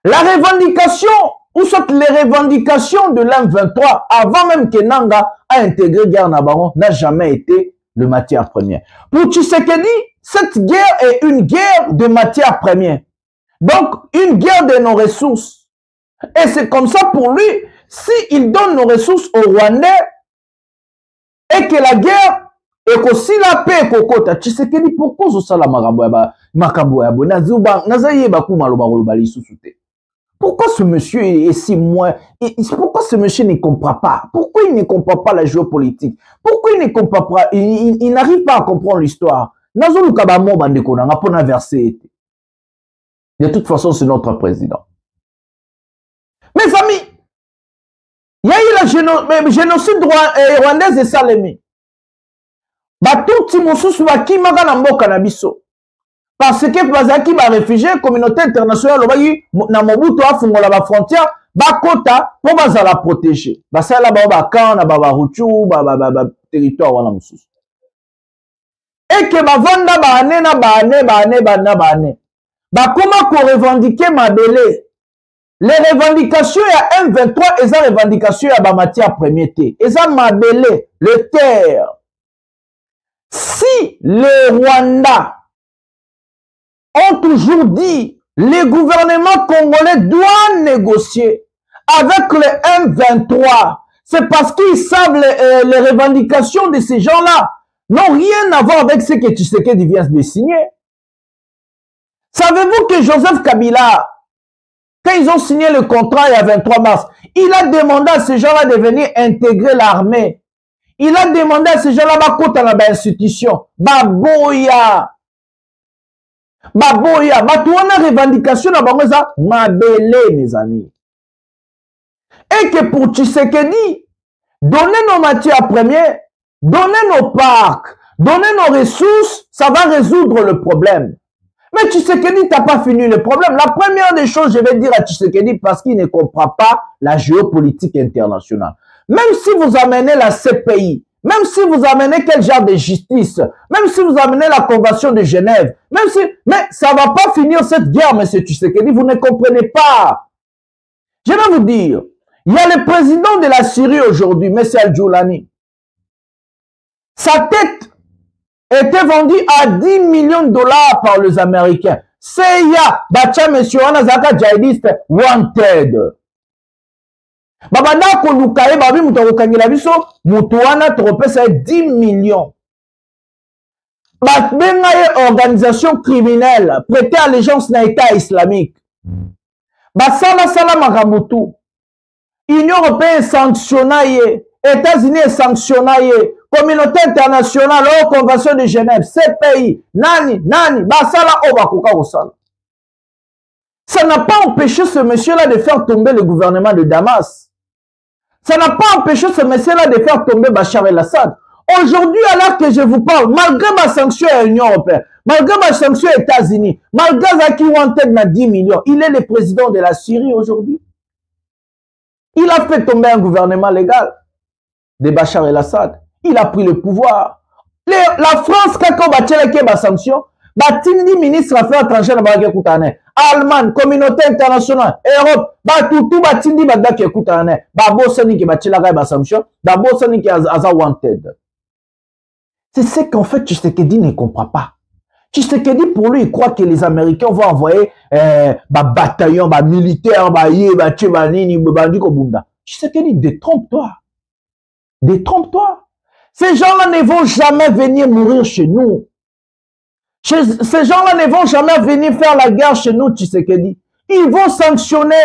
La revendication, ou soit les revendications de l'M23, avant même que Nanga a intégré guerre Nabaron, n'a jamais été de matière première. Pour Tshisekedi, cette guerre est une guerre de matière première. Donc, une guerre de nos ressources. Et c'est comme ça pour lui, s'il donne nos ressources aux Rwandais, et que la guerre est aussi la paix kokota, Tshisekedi, pourquoi ça la pourquoi ce monsieur est si moins, pourquoi ce monsieur ne comprend pas? Pourquoi il ne comprend pas la géopolitique? Pourquoi il ne comprend pas, il n'arrive pas à comprendre l'histoire? De toute façon, c'est notre président. Mes amis, il y a eu le génocide rwandaise et Salémé. Tout Timousous va qui m'a gagné cannabis. Parce que bazaki ba réfugié, communauté internationale, na Mobutu a fungola la frontière, ba kota pour bazala protéger. Ba ça là ba kan na ba Hutu, ba territoire wana mususu. Et que ba vanda ba ane. Ba comment qu'on revendiquer Mabélé? Les revendications à M23 et les revendications à la matière première. Et ça Mabélé, le terre. Si les Rwandais ont toujours dit les gouvernements congolais doivent négocier avec le M23, c'est parce qu'ils savent les revendications de ces gens-là n'ont rien à voir avec ce que Tshisekedi vient de signer. Savez-vous que Joseph Kabila, quand ils ont signé le contrat il y a 23 mars, il a demandé à ces gens-là de venir intégrer l'armée. Il a demandé à ces gens-là de dans l'institution. Baboya, batouana revendication à Bangoza, Mabélé, mes amis. Et que pour Tshisekedi, donner nos matières premières, donner nos parcs, donner nos ressources, ça va résoudre le problème. Mais Tshisekedi n'a pas fini le problème. La première des choses, je vais dire à Tshisekedi, parce qu'il ne comprend pas la géopolitique internationale. Même si vous amenez la CPI, même si vous amenez quel genre de justice, même si vous amenez la Convention de Genève, même si, mais ça ne va pas finir cette guerre, M. Tshisekedi, vous ne comprenez pas. Je vais vous dire, il y a le président de la Syrie aujourd'hui, M. Al-Joulani. Sa tête était vendu à 10 millions de dollars par les Américains. CIA, Bacha Monsieur Anazaka Djihadiste Wanted. Babanda Kolukaye, Babi Mutokangila Biso, Mutuana Tropesa 10 millions. Batbengaye organisation criminelle, prêtée allégeance na État islamique. Basala Sala Makamutu. Union européenne sanctionnaye, États-Unis sanctionnaye. Communauté internationale, Convention de Genève, CPI, Nani, Basala, Obakuka Osala. Ça n'a pas empêché ce monsieur-là de faire tomber le gouvernement de Damas. Ça n'a pas empêché ce monsieur-là de faire tomber Bachar el-Assad. Aujourd'hui, alors que je vous parle, malgré ma sanction à l'Union européenne, malgré ma sanction aux États-Unis, malgré Zaki Wanted na 10 millions, il est le président de la Syrie aujourd'hui. Il a fait tomber un gouvernement légal de Bachar el-Assad. Il a pris le pouvoir. La France, quand on va tirer les sanctions, batindi ministre affaires étrangères na baki ekutana Allemagne, communauté internationale, Europe, tout batindi badaki ekutana babosani ki batilaka ba sanction, babosani ki aza wanted. C'est ce qu'en fait Tshisekedi ne comprend pas. Tshisekedi pour lui il croit que les Américains vont envoyer bataillon, militaire, nini, bandiko bunda. Tshisekedi détrompe-toi. Détrompe-toi. Ces gens-là ne vont jamais venir mourir chez nous. Ces gens-là ne vont jamais venir faire la guerre chez nous, Tshisekedi. Ils vont sanctionner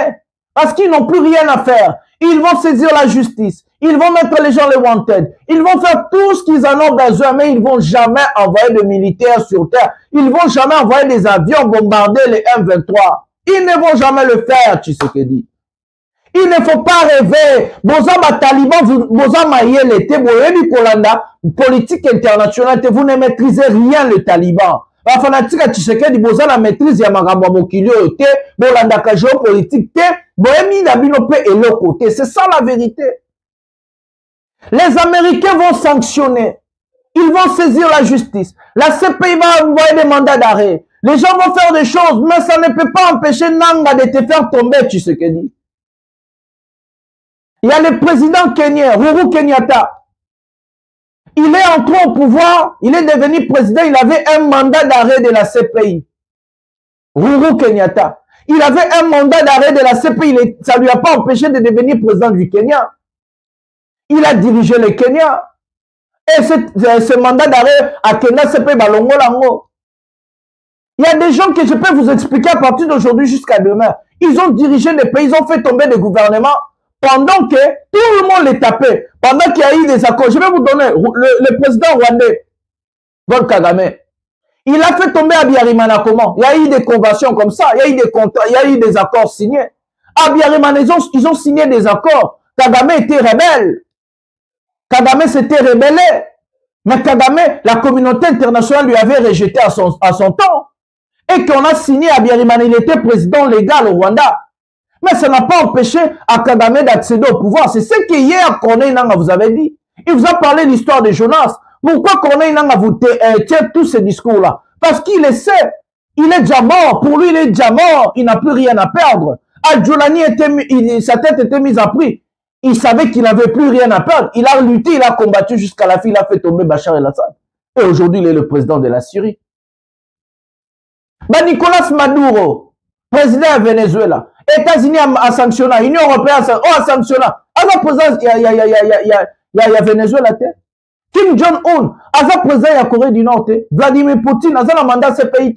parce qu'ils n'ont plus rien à faire. Ils vont saisir la justice. Ils vont mettre les gens les wanted. Ils vont faire tout ce qu'ils en ont besoin, mais ils ne vont jamais envoyer de militaires sur terre. Ils ne vont jamais envoyer des avions bombarder les M23. Ils ne vont jamais le faire, Tshisekedi. Il ne faut pas rêver. Bozama Taliban, Bozama Yelete, Boyebi Kolanda, politique internationale, vous ne maîtrisez rien le Taliban. La fanatique à Tshisekedi, Bozana maîtrise Yamagamba Mokilio, Bolanda géopolitique, Boyemi Nabino Pe et l'autre côté. C'est ça la vérité. Les Américains vont sanctionner. Ils vont saisir la justice. La CPI va envoyer des mandats d'arrêt. Les gens vont faire des choses, mais ça ne peut pas empêcher Nanga de te faire tomber, Tshisekedi. Il y a le président kenyan, Uhuru Kenyatta. Il est entré au pouvoir, il est devenu président, il avait un mandat d'arrêt de la CPI. Uhuru Kenyatta. Il avait un mandat d'arrêt de la CPI, ça ne lui a pas empêché de devenir président du Kenya. Il a dirigé le Kenya. Et ce mandat d'arrêt à Kenya, CPI Balongo Lango. Il y a des gens que je peux vous expliquer à partir d'aujourd'hui jusqu'à demain. Ils ont dirigé les pays, ils ont fait tomber des gouvernements. Pendant que tout le monde les tapait, pendant qu'il y a eu des accords, je vais vous donner le président rwandais, Paul Kagame, il a fait tomber Abiyarimana comment? Il y a eu des conventions comme ça, il y a eu des contrats, il y a eu des accords signés. Abiyarimana, ils ont signé des accords. Kagame était rebelle. Kagame s'était rebellé. Mais Kagame, la communauté internationale lui avait rejeté à son temps. Et qu'on a signé Abiyarimana, il était président légal au Rwanda. Mais ça n'a pas empêché à Kagame d'accéder au pouvoir. C'est ce que hier Corneille Nangaa vous avait dit. Il vous a parlé de l'histoire de Jonas. Pourquoi Corneille Nangaa vous tient tous ces discours-là? Parce qu'il le sait. Il est déjà mort. Pour lui, il est déjà mort. Il n'a plus rien à perdre. Adjolani, sa tête était mise à prix. Il savait qu'il n'avait plus rien à perdre. Il a lutté, il a combattu jusqu'à la fin. Il a fait tomber Bachar el-Assad. Et aujourd'hui, il est le président de la Syrie. Nicolas Maduro, président de Venezuela. États-Unis a sanctionné, Union européenne a sanctionné. Alors, président, il y a Venezuela. Kim Jong-un, alors président, il y a Corée du Nord. Vladimir Poutine, il a un mandat CPI.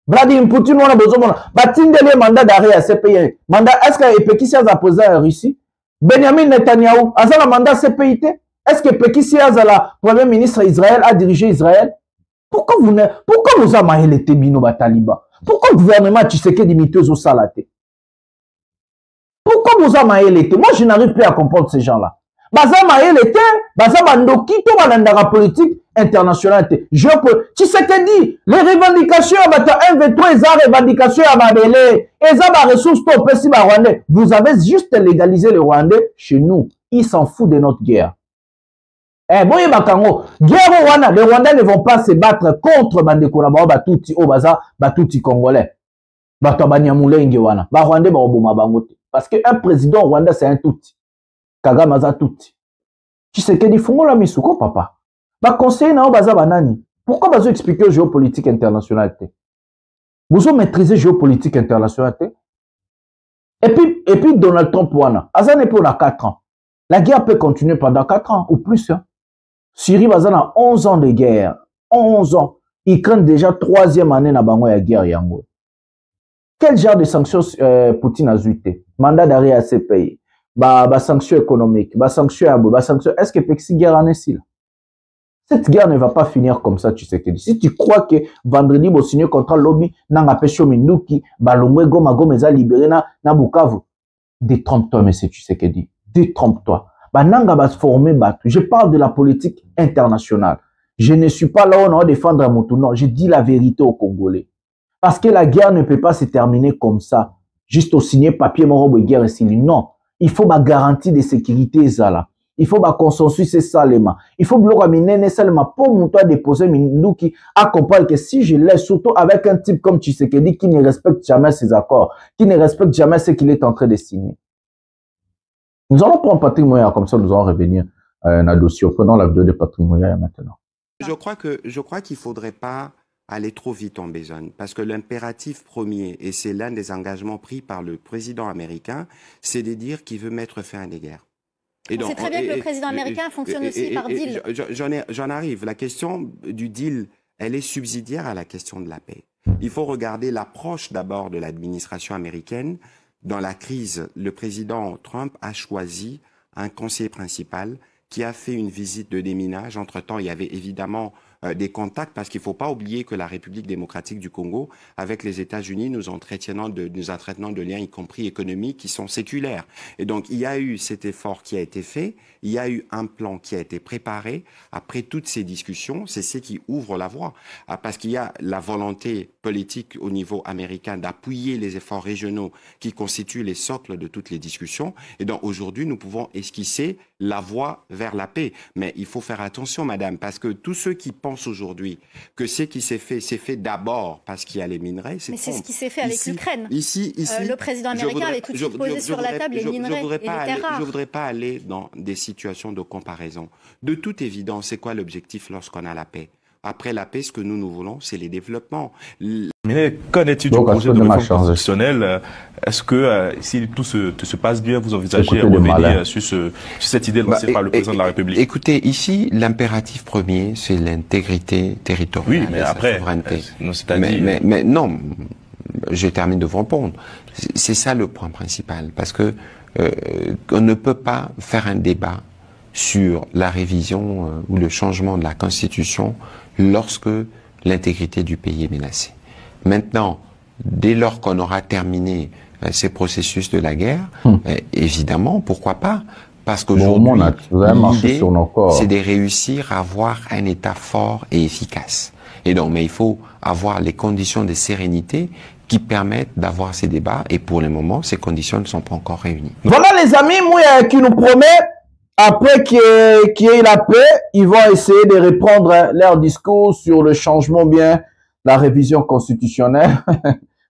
Vladimir Poutine, on a besoin de battre le mandat d'arrêt à CPI. Est-ce que Pékissi a un président en Russie? Benjamin Netanyahu, il a un mandat CPI. Est-ce que Pékissi a la premier ministre d'Israël a dirigé Israël? Pourquoi vous avez les Tébino Taliban? Pourquoi le gouvernement Tshisekedi miteuse au Salaté? Pourquoi vous avez l'été? Moi, je n'arrive plus à comprendre ces gens-là. Bazama l'été, Bazama Ndoki, tout le politique internationale. Tshisekedi, les revendications à M23, les revendications à Mabélé, les ressources pour le Rwandais. Vous avez juste légalisé le Rwandais chez nous. Ils s'en foutent de notre guerre. Eh, boye bakango, guerre au Rwanda, les Rwandais ne vont pas se battre contre Bandeko Nabao, Batuti, Obaza, Batuti Congolais. Batabanyamulenge wana, ba Rwandais ba oboma bangote. Parce qu'un président au Rwanda, c'est un touti. Kagame aza touti. Tshisekedi fungola misuko, papa. Ba conseiller na obaza banani. Pourquoi bazo expliquer géopolitique internationale? Vous avez maîtrisé géopolitique internationale? Et puis Donald Trump wana, aza ne peut on a 4 ans. La guerre peut continuer pendant 4 ans ou plus. Hein. Syrie a 11 ans de guerre. 11 ans. Ils craignent déjà 3e année na bango ya guerre yango. Quel genre de sanctions Poutine a zuité? Mandat d'arrêt à ces pays. Sanctions économiques. Sanctions. Est-ce que Pexi guerre en est si là? Cette guerre ne va pas finir comme ça, tu sais que si tu crois que vendredi, vous signez contre lobby, nanga pesho minduki, balongwe goma gomeza libéré na Bukavu. Détrompe-toi, monsieur, tu sais que dit. Détrompe-toi. Nanga va se former battu. Je parle de la politique internationale. Je ne suis pas là où on va défendre à mon tour. Non, je dis la vérité aux Congolais. Parce que la guerre ne peut pas se terminer comme ça. Juste au signer papier, mon robe guerre ici. Non. Il faut ma garantie de sécurité, ça là. Il faut un consensus, c'est ça, les mains. Il faut bloquer minene seulement pour mon toit déposer Minduki à comprendre que si je laisse, surtout avec un type comme Tshisekedi qui ne respecte jamais ses accords, qui ne respecte jamais ce qu'il est en train de signer. Nous allons prendre Patrick Moya, comme ça nous allons revenir à un dossier. Prenons la vidéo de Patrick Moya maintenant. Je crois qu'il ne faudrait pas aller trop vite en besogne, parce que l'impératif premier, et c'est l'un des engagements pris par le président américain, c'est de dire qu'il veut mettre fin à des guerres. C'est très bien que le président américain fonctionne aussi par deal. J'en arrive. La question du deal, elle est subsidiaire à la question de la paix. Il faut regarder l'approche d'abord de l'administration américaine. Dans la crise, le président Trump a choisi un conseiller principal qui a fait une visite de déminage. Entre-temps, il y avait évidemment des contacts, parce qu'il ne faut pas oublier que la République démocratique du Congo, avec les États-Unis, nous entretenons de liens, y compris économiques, qui sont séculaires. Et donc, il y a eu cet effort qui a été fait, il y a eu un plan qui a été préparé. Après toutes ces discussions, c'est ce qui ouvre la voie. Parce qu'il y a la volonté politique au niveau américain d'appuyer les efforts régionaux qui constituent les socles de toutes les discussions. Et donc, aujourd'hui, nous pouvons esquisser la voie vers la paix. Mais il faut faire attention, madame, parce que tous ceux qui pensent aujourd'hui que ce qui s'est fait d'abord parce qu'il y a les minerais, c'est... Mais c'est ce qui s'est fait avec l'Ukraine. Ici, le président américain avait tout de suite posé sur la table les minerais et les terres rares. Je ne voudrais pas aller dans des situations de comparaison. De toute évidence, c'est quoi l'objectif lorsqu'on a la paix? Après la paix, ce que nous voulons, c'est les développements. Mais qu'en est-il du projet de réforme constitutionnelle? Est-ce que si tout se passe bien, vous envisagez revenir sur cette idée lancée par le président de la République? Écoutez, ici, l'impératif premier, c'est l'intégrité territoriale. Oui, mais après, mais non, je termine de vous répondre. C'est ça le point principal, parce que on ne peut pas faire un débat sur la révision ou le changement de la Constitution lorsque l'intégrité du pays est menacée. Maintenant, dès lors qu'on aura terminé ces processus de la guerre, évidemment, pourquoi pas? Parce qu'aujourd'hui, l'idée, c'est de réussir à avoir un État fort et efficace. Et donc, mais il faut avoir les conditions de sérénité qui permettent d'avoir ces débats. Et pour le moment, ces conditions ne sont pas encore réunies. Voilà les amis, Mouya qui nous promet, après qu'il y ait la paix, ils vont essayer de reprendre leur discours sur le changement bien, la révision constitutionnelle.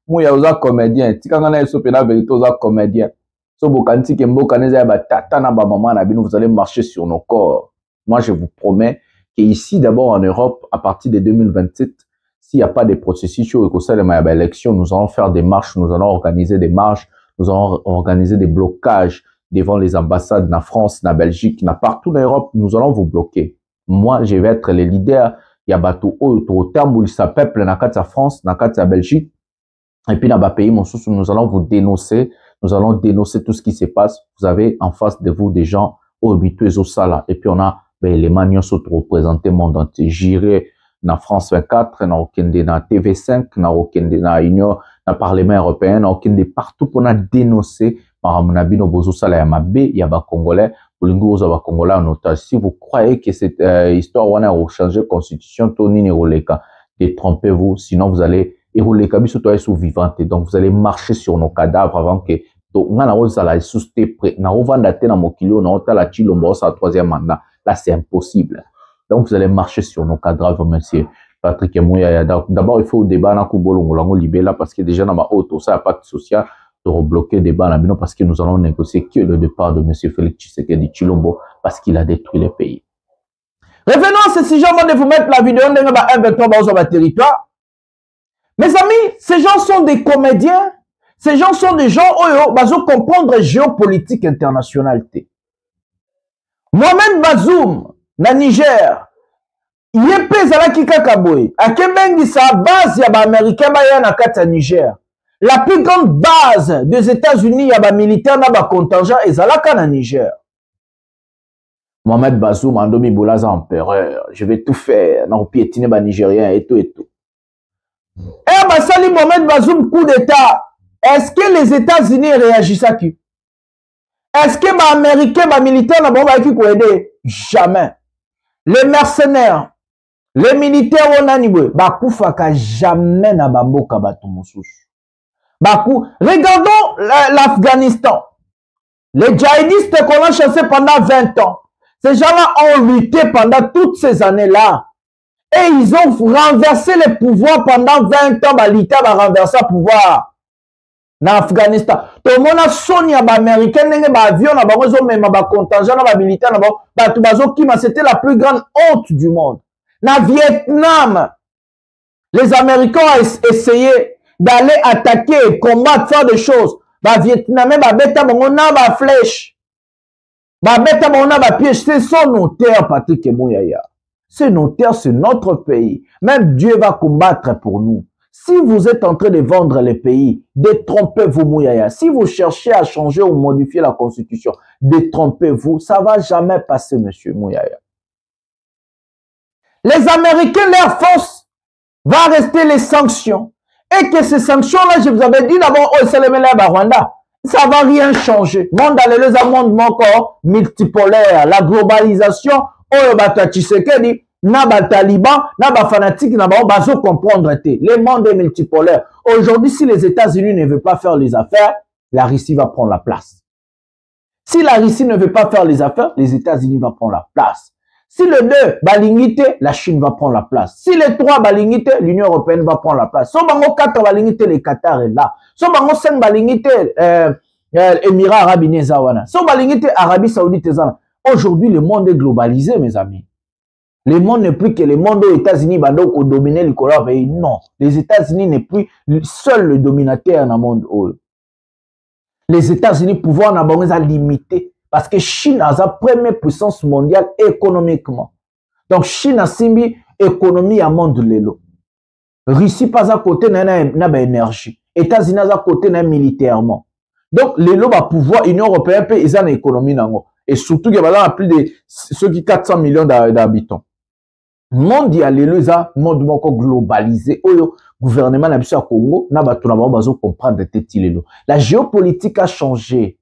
Mouya oza comédien, tikangana esope la vérité oza comédien. So bokanti ke mbokaneza ba tata na ba maman na bino, vous allez marcher sur nos corps. Moi je vous promets qu'ici d'abord en Europe, à partir de 2027, s'il n'y a pas de processus sur l'élection, nous allons faire des marches, nous allons organiser des marches, nous allons organiser des blocages devant les ambassades na France, na Belgique, na partout en Europe, nous allons vous bloquer. Moi, je vais être le leader. Il y a bateau au terme où il s'appelle na Katia France, na Katia Belgique, et puis dans le pays, nous allons vous dénoncer, nous allons dénoncer tout ce qui se passe. Vous avez en face de vous des gens habitués au sala, et puis on a les manions représentés monde entier. J'irai na France 24, na Okende, na TV5, na Okende, na Union, na Parlement européen, na Okende, partout pour na dénoncer. Il y a des Congolais, si vous croyez que cette histoire on a changé la constitution, détrompez-vous, sinon vous allez sous vivante, donc vous allez marcher sur nos cadavres avant que troisième mandat. Là c'est impossible. Donc vous allez marcher sur nos cadavres, monsieur Patrick Mouya. D'abord il faut débat na Kubolongo libéla parce que déjà dans ma auto ça n'a pas de social. De rebloquer des débats parce que nous allons négocier que le départ de M. Félix Tshisekedi Tshilombo parce qu'il a détruit le pays. Revenons à ce sujet avant de vous mettre la vidéo dans le territoire. Mes amis, ces gens sont des comédiens, ces gens sont des gens qui comprendre la géopolitique internationale. Mohamed Bazoum, na Niger, il est pesé à la Kikakaboy, à Kebengi sa base, il y a des Américains qui sont Niger. La plus grande base des États-Unis, il y a des militaires dans le contingent et ça en Niger. Mohamed Bazoum, Andomi Boulaza, empereur, je vais tout faire, non piétiner les Nigériens et tout et tout. Et Bassali Mohamed Bazoum, coup d'État, est-ce que les États-Unis réagissent à qui? Est-ce que les Américains, les militaires, qui peuvent aider? Jamais. Les mercenaires, les militaires, on a niveau, jamais na bamboka batumoussous. Regardons l'Afghanistan. Les djihadistes qu'on a chassés pendant 20 ans. Ces gens-là ont lutté pendant toutes ces années-là. Et ils ont renversé le pouvoir pendant 20 ans. L'État va renverser le pouvoir. En Afghanistan. Tout le monde a sonné à l'Américain, l'avion, c'était la plus grande honte du monde. Dans Vietnam, les Américains ont essayé d'aller attaquer, combattre, faire des choses. Les Vietnamiens, ils flèche. C'est son notaire, Patrick Mouyaya. Ce notaire, c'est notre pays. Même Dieu va combattre pour nous. Si vous êtes en train de vendre les pays, détrompez-vous, Mouyaya. Si vous cherchez à changer ou modifier la constitution, détrompez-vous. Ça ne va jamais passer, monsieur Mouyaya. Les Américains, leur force va rester les sanctions. Et que ces sanctions-là, je vous avais dit d'abord, oh, c'est le mêlé à Rwanda. Ça ne va rien changer. Monde dans les monde encore multipolaire. La globalisation, oh, Tshisekedi, na ba taliban, na ba fanatique, na ba bazo comprendre. Le monde est multipolaire. Aujourd'hui, si les États-Unis ne veulent pas faire les affaires, la Russie va prendre la place. Si la Russie ne veut pas faire les affaires, les États-Unis vont prendre la place. Si le 2 balingité, la Chine va prendre la place. Si le 3 balingité, l'Union européenne va prendre la place. Si bango 4 balingité, le Qatar est là. Si bango 5 balingité, Émirats Arabes Unis wana. Si balingité, Arabie Saoudite wana. Aujourd'hui, le monde est globalisé, mes amis. Le monde n'est plus que le monde aux États-Unis qui domine le pays. Non, les États-Unis n'est plus seul le dominateur dans le monde. Les États-Unis pouvoir n'a limité. Parce que Chine a la première puissance mondiale économiquement. Donc Chine a simbi économie à monde lelo. Russie pas à côté n'a énergie. États-Unis à côté n'a militairement. Donc lelo va pouvoir Union européenne peut ils ont une économie nango. Et surtout qu'il y a plus de ceux qui 400 millions d'habitants. Mondial lelo ça monde globalisé. Oyo gouvernement na biso Congo na ba tuna ba bazo comprendre teti lelo. La géopolitique a changé.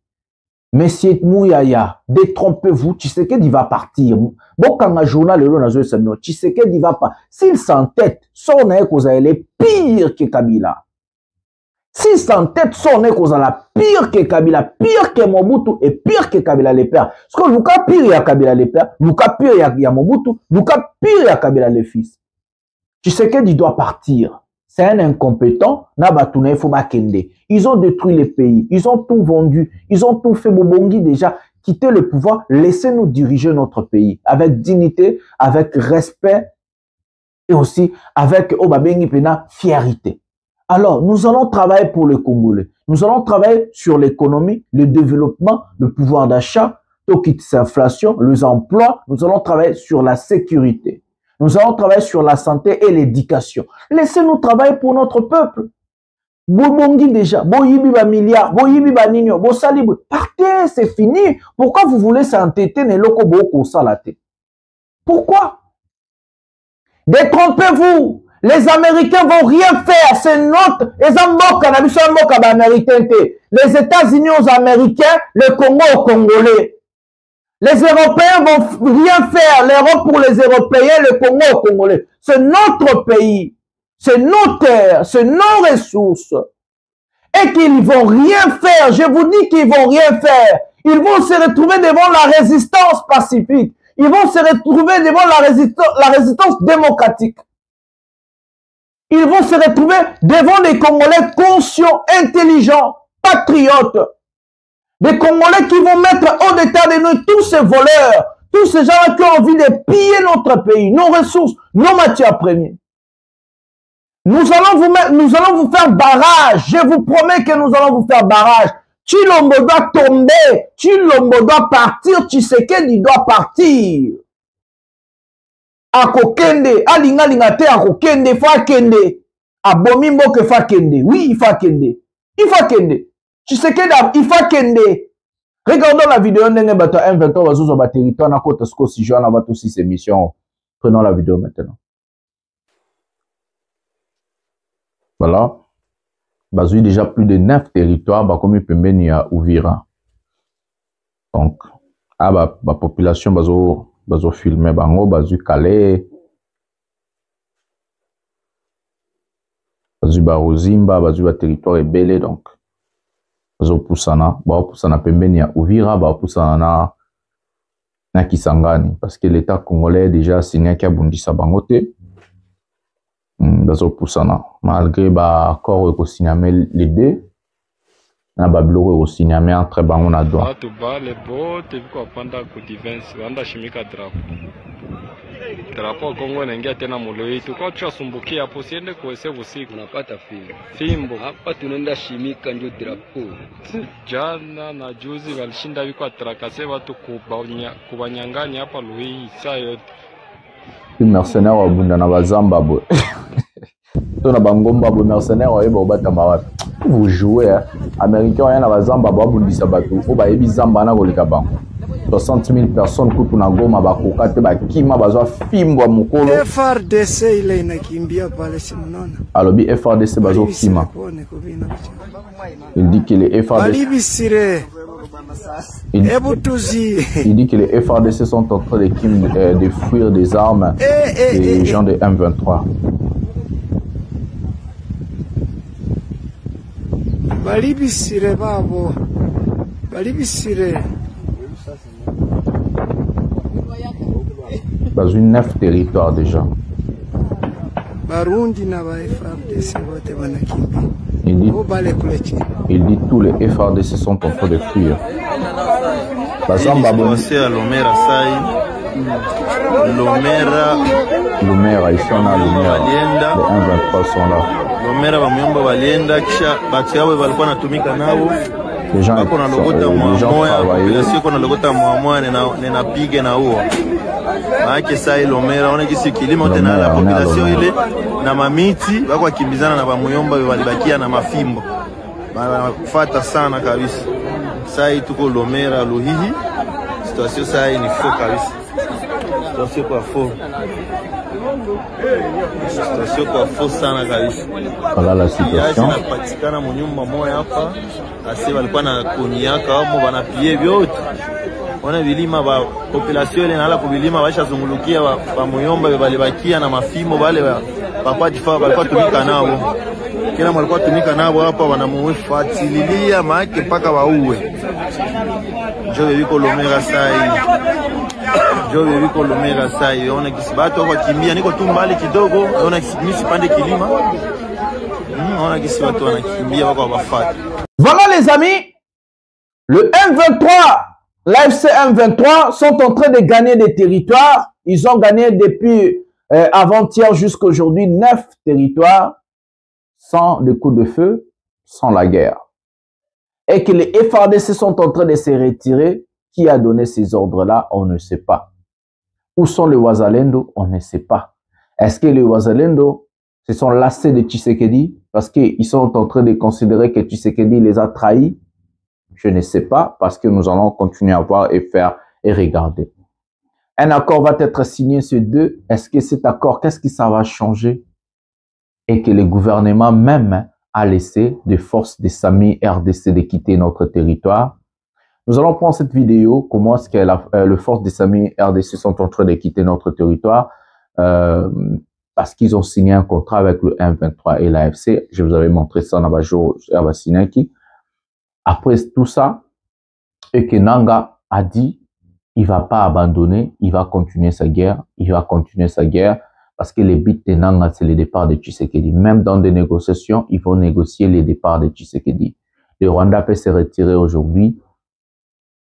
Monsieur Mouyaya, détrompez-vous, Tshisekedi va partir. Bon, quand un journal, Tshisekedi va pas. S'il s'entête, son école est pire que Kabila. S'il s'entête, son école est pire que Kabila, pire que Mobutu et pire que Kabila les pères. Parce que Luka pire ya Kabila les pères, Luka pire ya Mobutu, Luka pire ya Kabila les fils. Tshisekedi doit partir. C'est un incompétent, ils ont détruit les pays, ils ont tout vendu, ils ont tout fait. Bobongi déjà, quitter le pouvoir, laissez-nous diriger notre pays avec dignité, avec respect et aussi avec fierté. Alors, nous allons travailler pour les Congolais. Nous allons travailler sur l'économie, le développement, le pouvoir d'achat, l'inflation, les emplois. Nous allons travailler sur la sécurité. Nous allons travailler sur la santé et l'éducation. Laissez-nous travailler pour notre peuple. Bobongi déjà, boyibi ba milliards, boyibi ba nino, bo salibu. Partez, c'est fini. Pourquoi vous voulez s'entêter ne loko boko salate? Pourquoi? Détrompez-vous. Les Américains vont rien faire. C'est notre, les États-Unis aux Américains, le Congo aux Congolais. Les Européens vont rien faire. L'Europe pour les Européens, le Congo aux Congolais. C'est notre pays. C'est nos terres. C'est nos ressources. Et qu'ils vont rien faire. Je vous dis qu'ils vont rien faire. Ils vont se retrouver devant la résistance pacifique. Ils vont se retrouver devant la résistance démocratique. Ils vont se retrouver devant des Congolais conscients, intelligents, patriotes. Des Congolais qui vont mettre hors d'état de nous tous ces voleurs, tous ces gens qui ont envie de piller notre pays, nos ressources, nos matières premières. Nous allons vous faire barrage. Je vous promets que nous allons vous faire barrage. Tshilombo doit tomber. Tshilombo doit partir. Tshisekedi doit partir. Akokende. Alinga lingate akokende. Fa kende. Abomi mboke fa kende. Oui, il fa kende. Il fa kende. Tshisekedi, il fa kende. Regardons la vidéo. Ndenge bato M23 bazozo ba territoire na kota sko si joana ba tous ces missions. Prenons la vidéo maintenant. Voilà. Bazoui déjà plus de 9 territoires, bah comme pembeni à Ouvira. Donc, la population bazo filmer bango, bazoui Calais, bazoui Barozimba, bazoui territoire ebele donc. Bazo poussana pembeni à Ouvira, ba poussana na Kisangani parce que l'État congolais déjà signé qui a bundisa bangote bazo poussana malgré ba accord ko signé les deux na bablo ko signé entre bango na droit to ba le bo te ko panda ko defense wanda shimika drapo Kongo naingia tena muloi tukao chasumbukia hapo siende kuwese usiku unapata fimbo hapa tunaenda shimika ndio drapo jana na juzi walishinda wiko atrakase watu kubanyanganya hapa lui saa yote mercenaire wa bunda na bazamba bo to na bangomba bo mercenaire wa eba obata mawapi vous jouez américain ya na bazamba bo bundisa batu o ba ebi zamba na kolika bango 60 000 personnes kutu na Goma bakoka te bakima bazwa fimbo mukolo FRDC ile inakimbia pale simunaona alobi FRDC bazo kima il dit que les FRDC il dit que les FRDC sont en train de fuir des armes des gens de M23 balibisire babo balibisire dans une 9 territoires déjà. Il dit tous les FRDC sont en train de fuir. Lomera, ils sont là, Lomera. Les 1-23 sont là. Les gens maake sai Lomera ona kisi kilimo tena la population ile na mamiti bako kimbizana na bamuyomba walibakia na mafimbo bafata sana kabisa sai tuko Lomera Luhihi situation sai ni faux kabisa situation kwa faux sana kabisa voilà la situation inapatikana munyumba moja hapa asi walikuwa na kuniaka wao wanapie vyote wana vilima ba population ile nala kuvilima basha zungulukia ba muyomba balibakia na mafimo wale bapati fa balikuwa tumika nao kila walikuwa tumika nao hapa wanamufuatilia maana paka wauwe Jobe biko Lomera sai ona kisibato kwa kimbia niko tu mbali kidogo ona misi pande kilima ona kisibato wanakimbia wako wafata. Voilà les amis, le M23 l'AFC M23 sont en train de gagner des territoires. Ils ont gagné depuis avant-hier jusqu'à aujourd'hui 9 territoires sans des coups de feu, sans la guerre. Et que les FRDC sont en train de se retirer. Qui a donné ces ordres-là? On ne sait pas. Où sont les Wazalendo? On ne sait pas. Est-ce que les Wazalendo se sont lassés de Tshisekedi parce qu'ils sont en train de considérer que Tshisekedi les a trahis? Je ne sais pas, parce que nous allons continuer à voir et faire et regarder. Un accord va être signé ce 2. Est-ce que cet accord, qu'est-ce que ça va changer? Et que le gouvernement même a laissé des forces de SAMI RDC de quitter notre territoire. Nous allons prendre cette vidéo, comment est-ce que les forces de SAMI RDC sont en train de quitter notre territoire parce qu'ils ont signé un contrat avec le M23 et l'AFC. Je vous avais montré ça dans la jour Sinaki. Après tout ça, et que Nanga a dit, il va pas abandonner, il va continuer sa guerre, parce que le but de Nanga, c'est le départ de Tshisekedi. Même dans des négociations, ils vont négocier le départ de Tshisekedi. Le Rwanda peut se retirer aujourd'hui.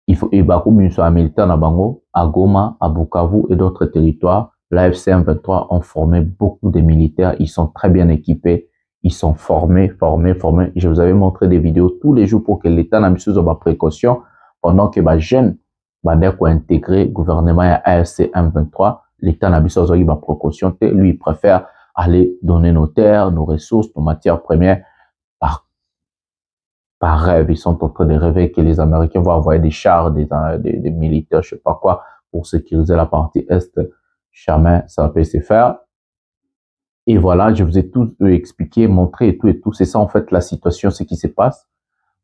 Il faut un militaire à Bango, à Goma, à Bukavu et d'autres territoires. L'AFC M23 ont formé beaucoup de militaires. Ils sont très bien équipés. Ils sont formés. Je vous avais montré des vidéos tous les jours pour que l'État n'a mis sous précaution pendant que les jeunes vont intégrer le gouvernement à AFC M23. L'État n'a mis sous précaution. Lui, il préfère aller donner nos terres, nos ressources, nos matières premières par rêve. Ils sont en train de rêver que les Américains vont envoyer des chars, des militaires, je sais pas quoi, pour sécuriser la partie Est. Jamais ça peut se faire. Et voilà, je vous ai tout expliqué, montré et tout. C'est ça en fait la situation, ce qui se passe.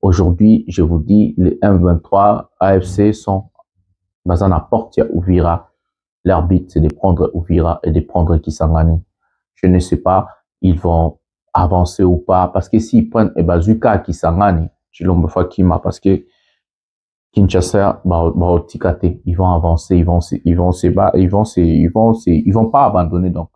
Aujourd'hui, je vous dis, les M23 AFC sont dans la porte à Uvira. Leur but, c'est de prendre Uvira et de prendre Kisangani. Je ne sais pas, ils vont avancer ou pas, parce que s'ils prennent Bazuka à Kisangani, je l'ai fois Kima, parce que Kinshasa, ils vont avancer, ils vont pas abandonner donc.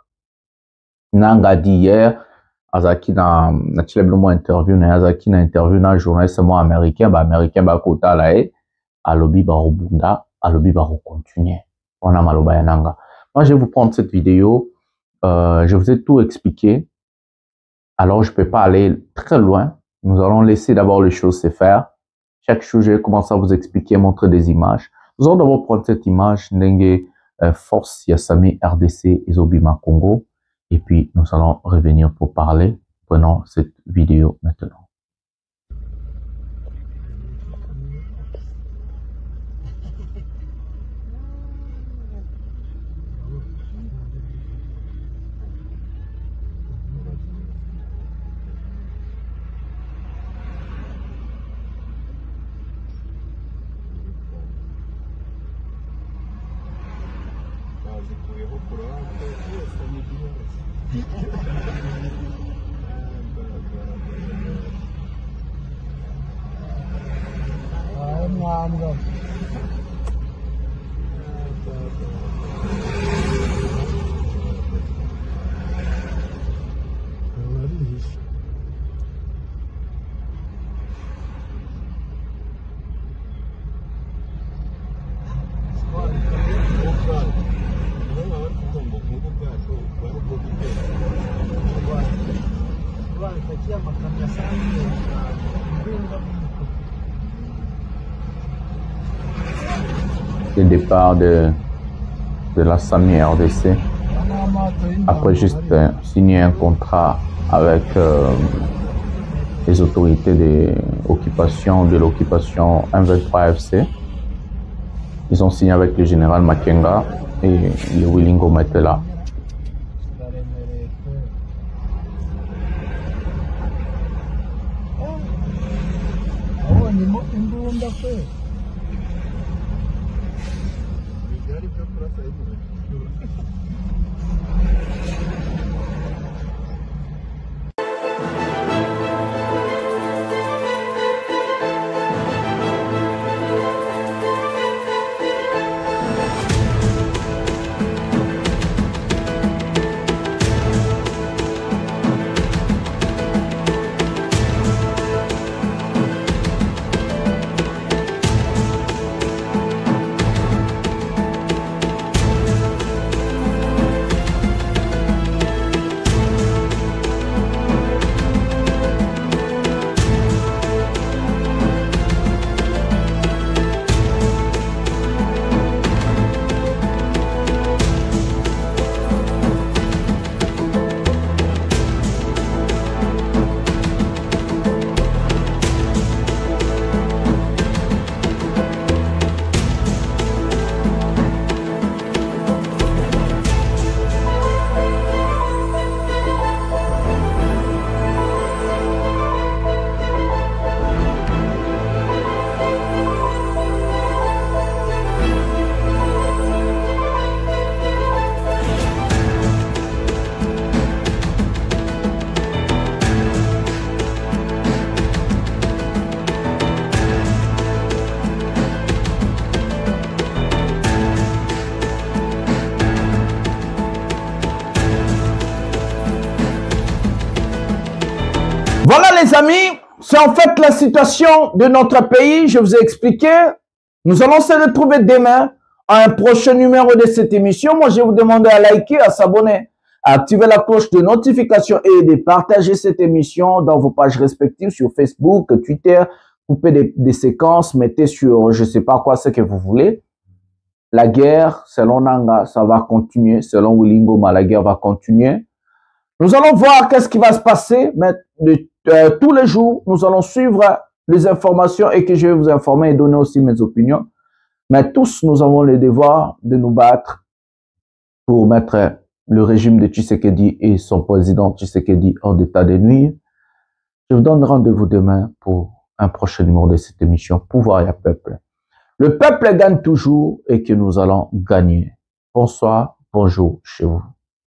Nanga dit hier, Azaki na chileblement interview, na Azaki na interview na journaliste américain, américain kota la alobi robunda, alobi continuer. On a maloba ya nanga. Moi je vais vous prendre cette vidéo, je vous ai tout expliqué. Alors je peux pas aller très loin. Nous allons laisser d'abord les choses se faire. Chaque chose, je vais commencer à vous expliquer, montrer des images. Nous allons d'abord prendre cette image, Ndenge Force Yassami RDC Ezobima Congo. Et puis, nous allons revenir pour parler. Prenons cette vidéo maintenant. Le départ de la SAMI RDC après juste signer un contrat avec les autorités de l'occupation 123 FC. Ils ont signé avec le général Makenga et le Willingo Metela. Voilà les amis, c'est en fait la situation de notre pays, je vous ai expliqué. Nous allons se retrouver demain à un prochain numéro de cette émission. Moi, je vais vous demander à liker, à s'abonner, à activer la cloche de notification et de partager cette émission dans vos pages respectives sur Facebook, Twitter. Coupez des séquences, mettez sur je ne sais pas quoi ce que vous voulez. La guerre, selon Nanga, ça va continuer. Selon Willingoma, la guerre va continuer. Nous allons voir qu'est-ce qui va se passer, mais tous les jours, nous allons suivre les informations et que je vais vous informer et donner aussi mes opinions. Mais tous, nous avons le devoir de nous battre pour mettre le régime de Tshisekedi et son président Tshisekedi hors d'état de nuire. Je vous donne rendez-vous demain pour un prochain numéro de cette émission, Pouvoir et Peuple. Le peuple gagne toujours et que nous allons gagner. Bonsoir, bonjour chez vous.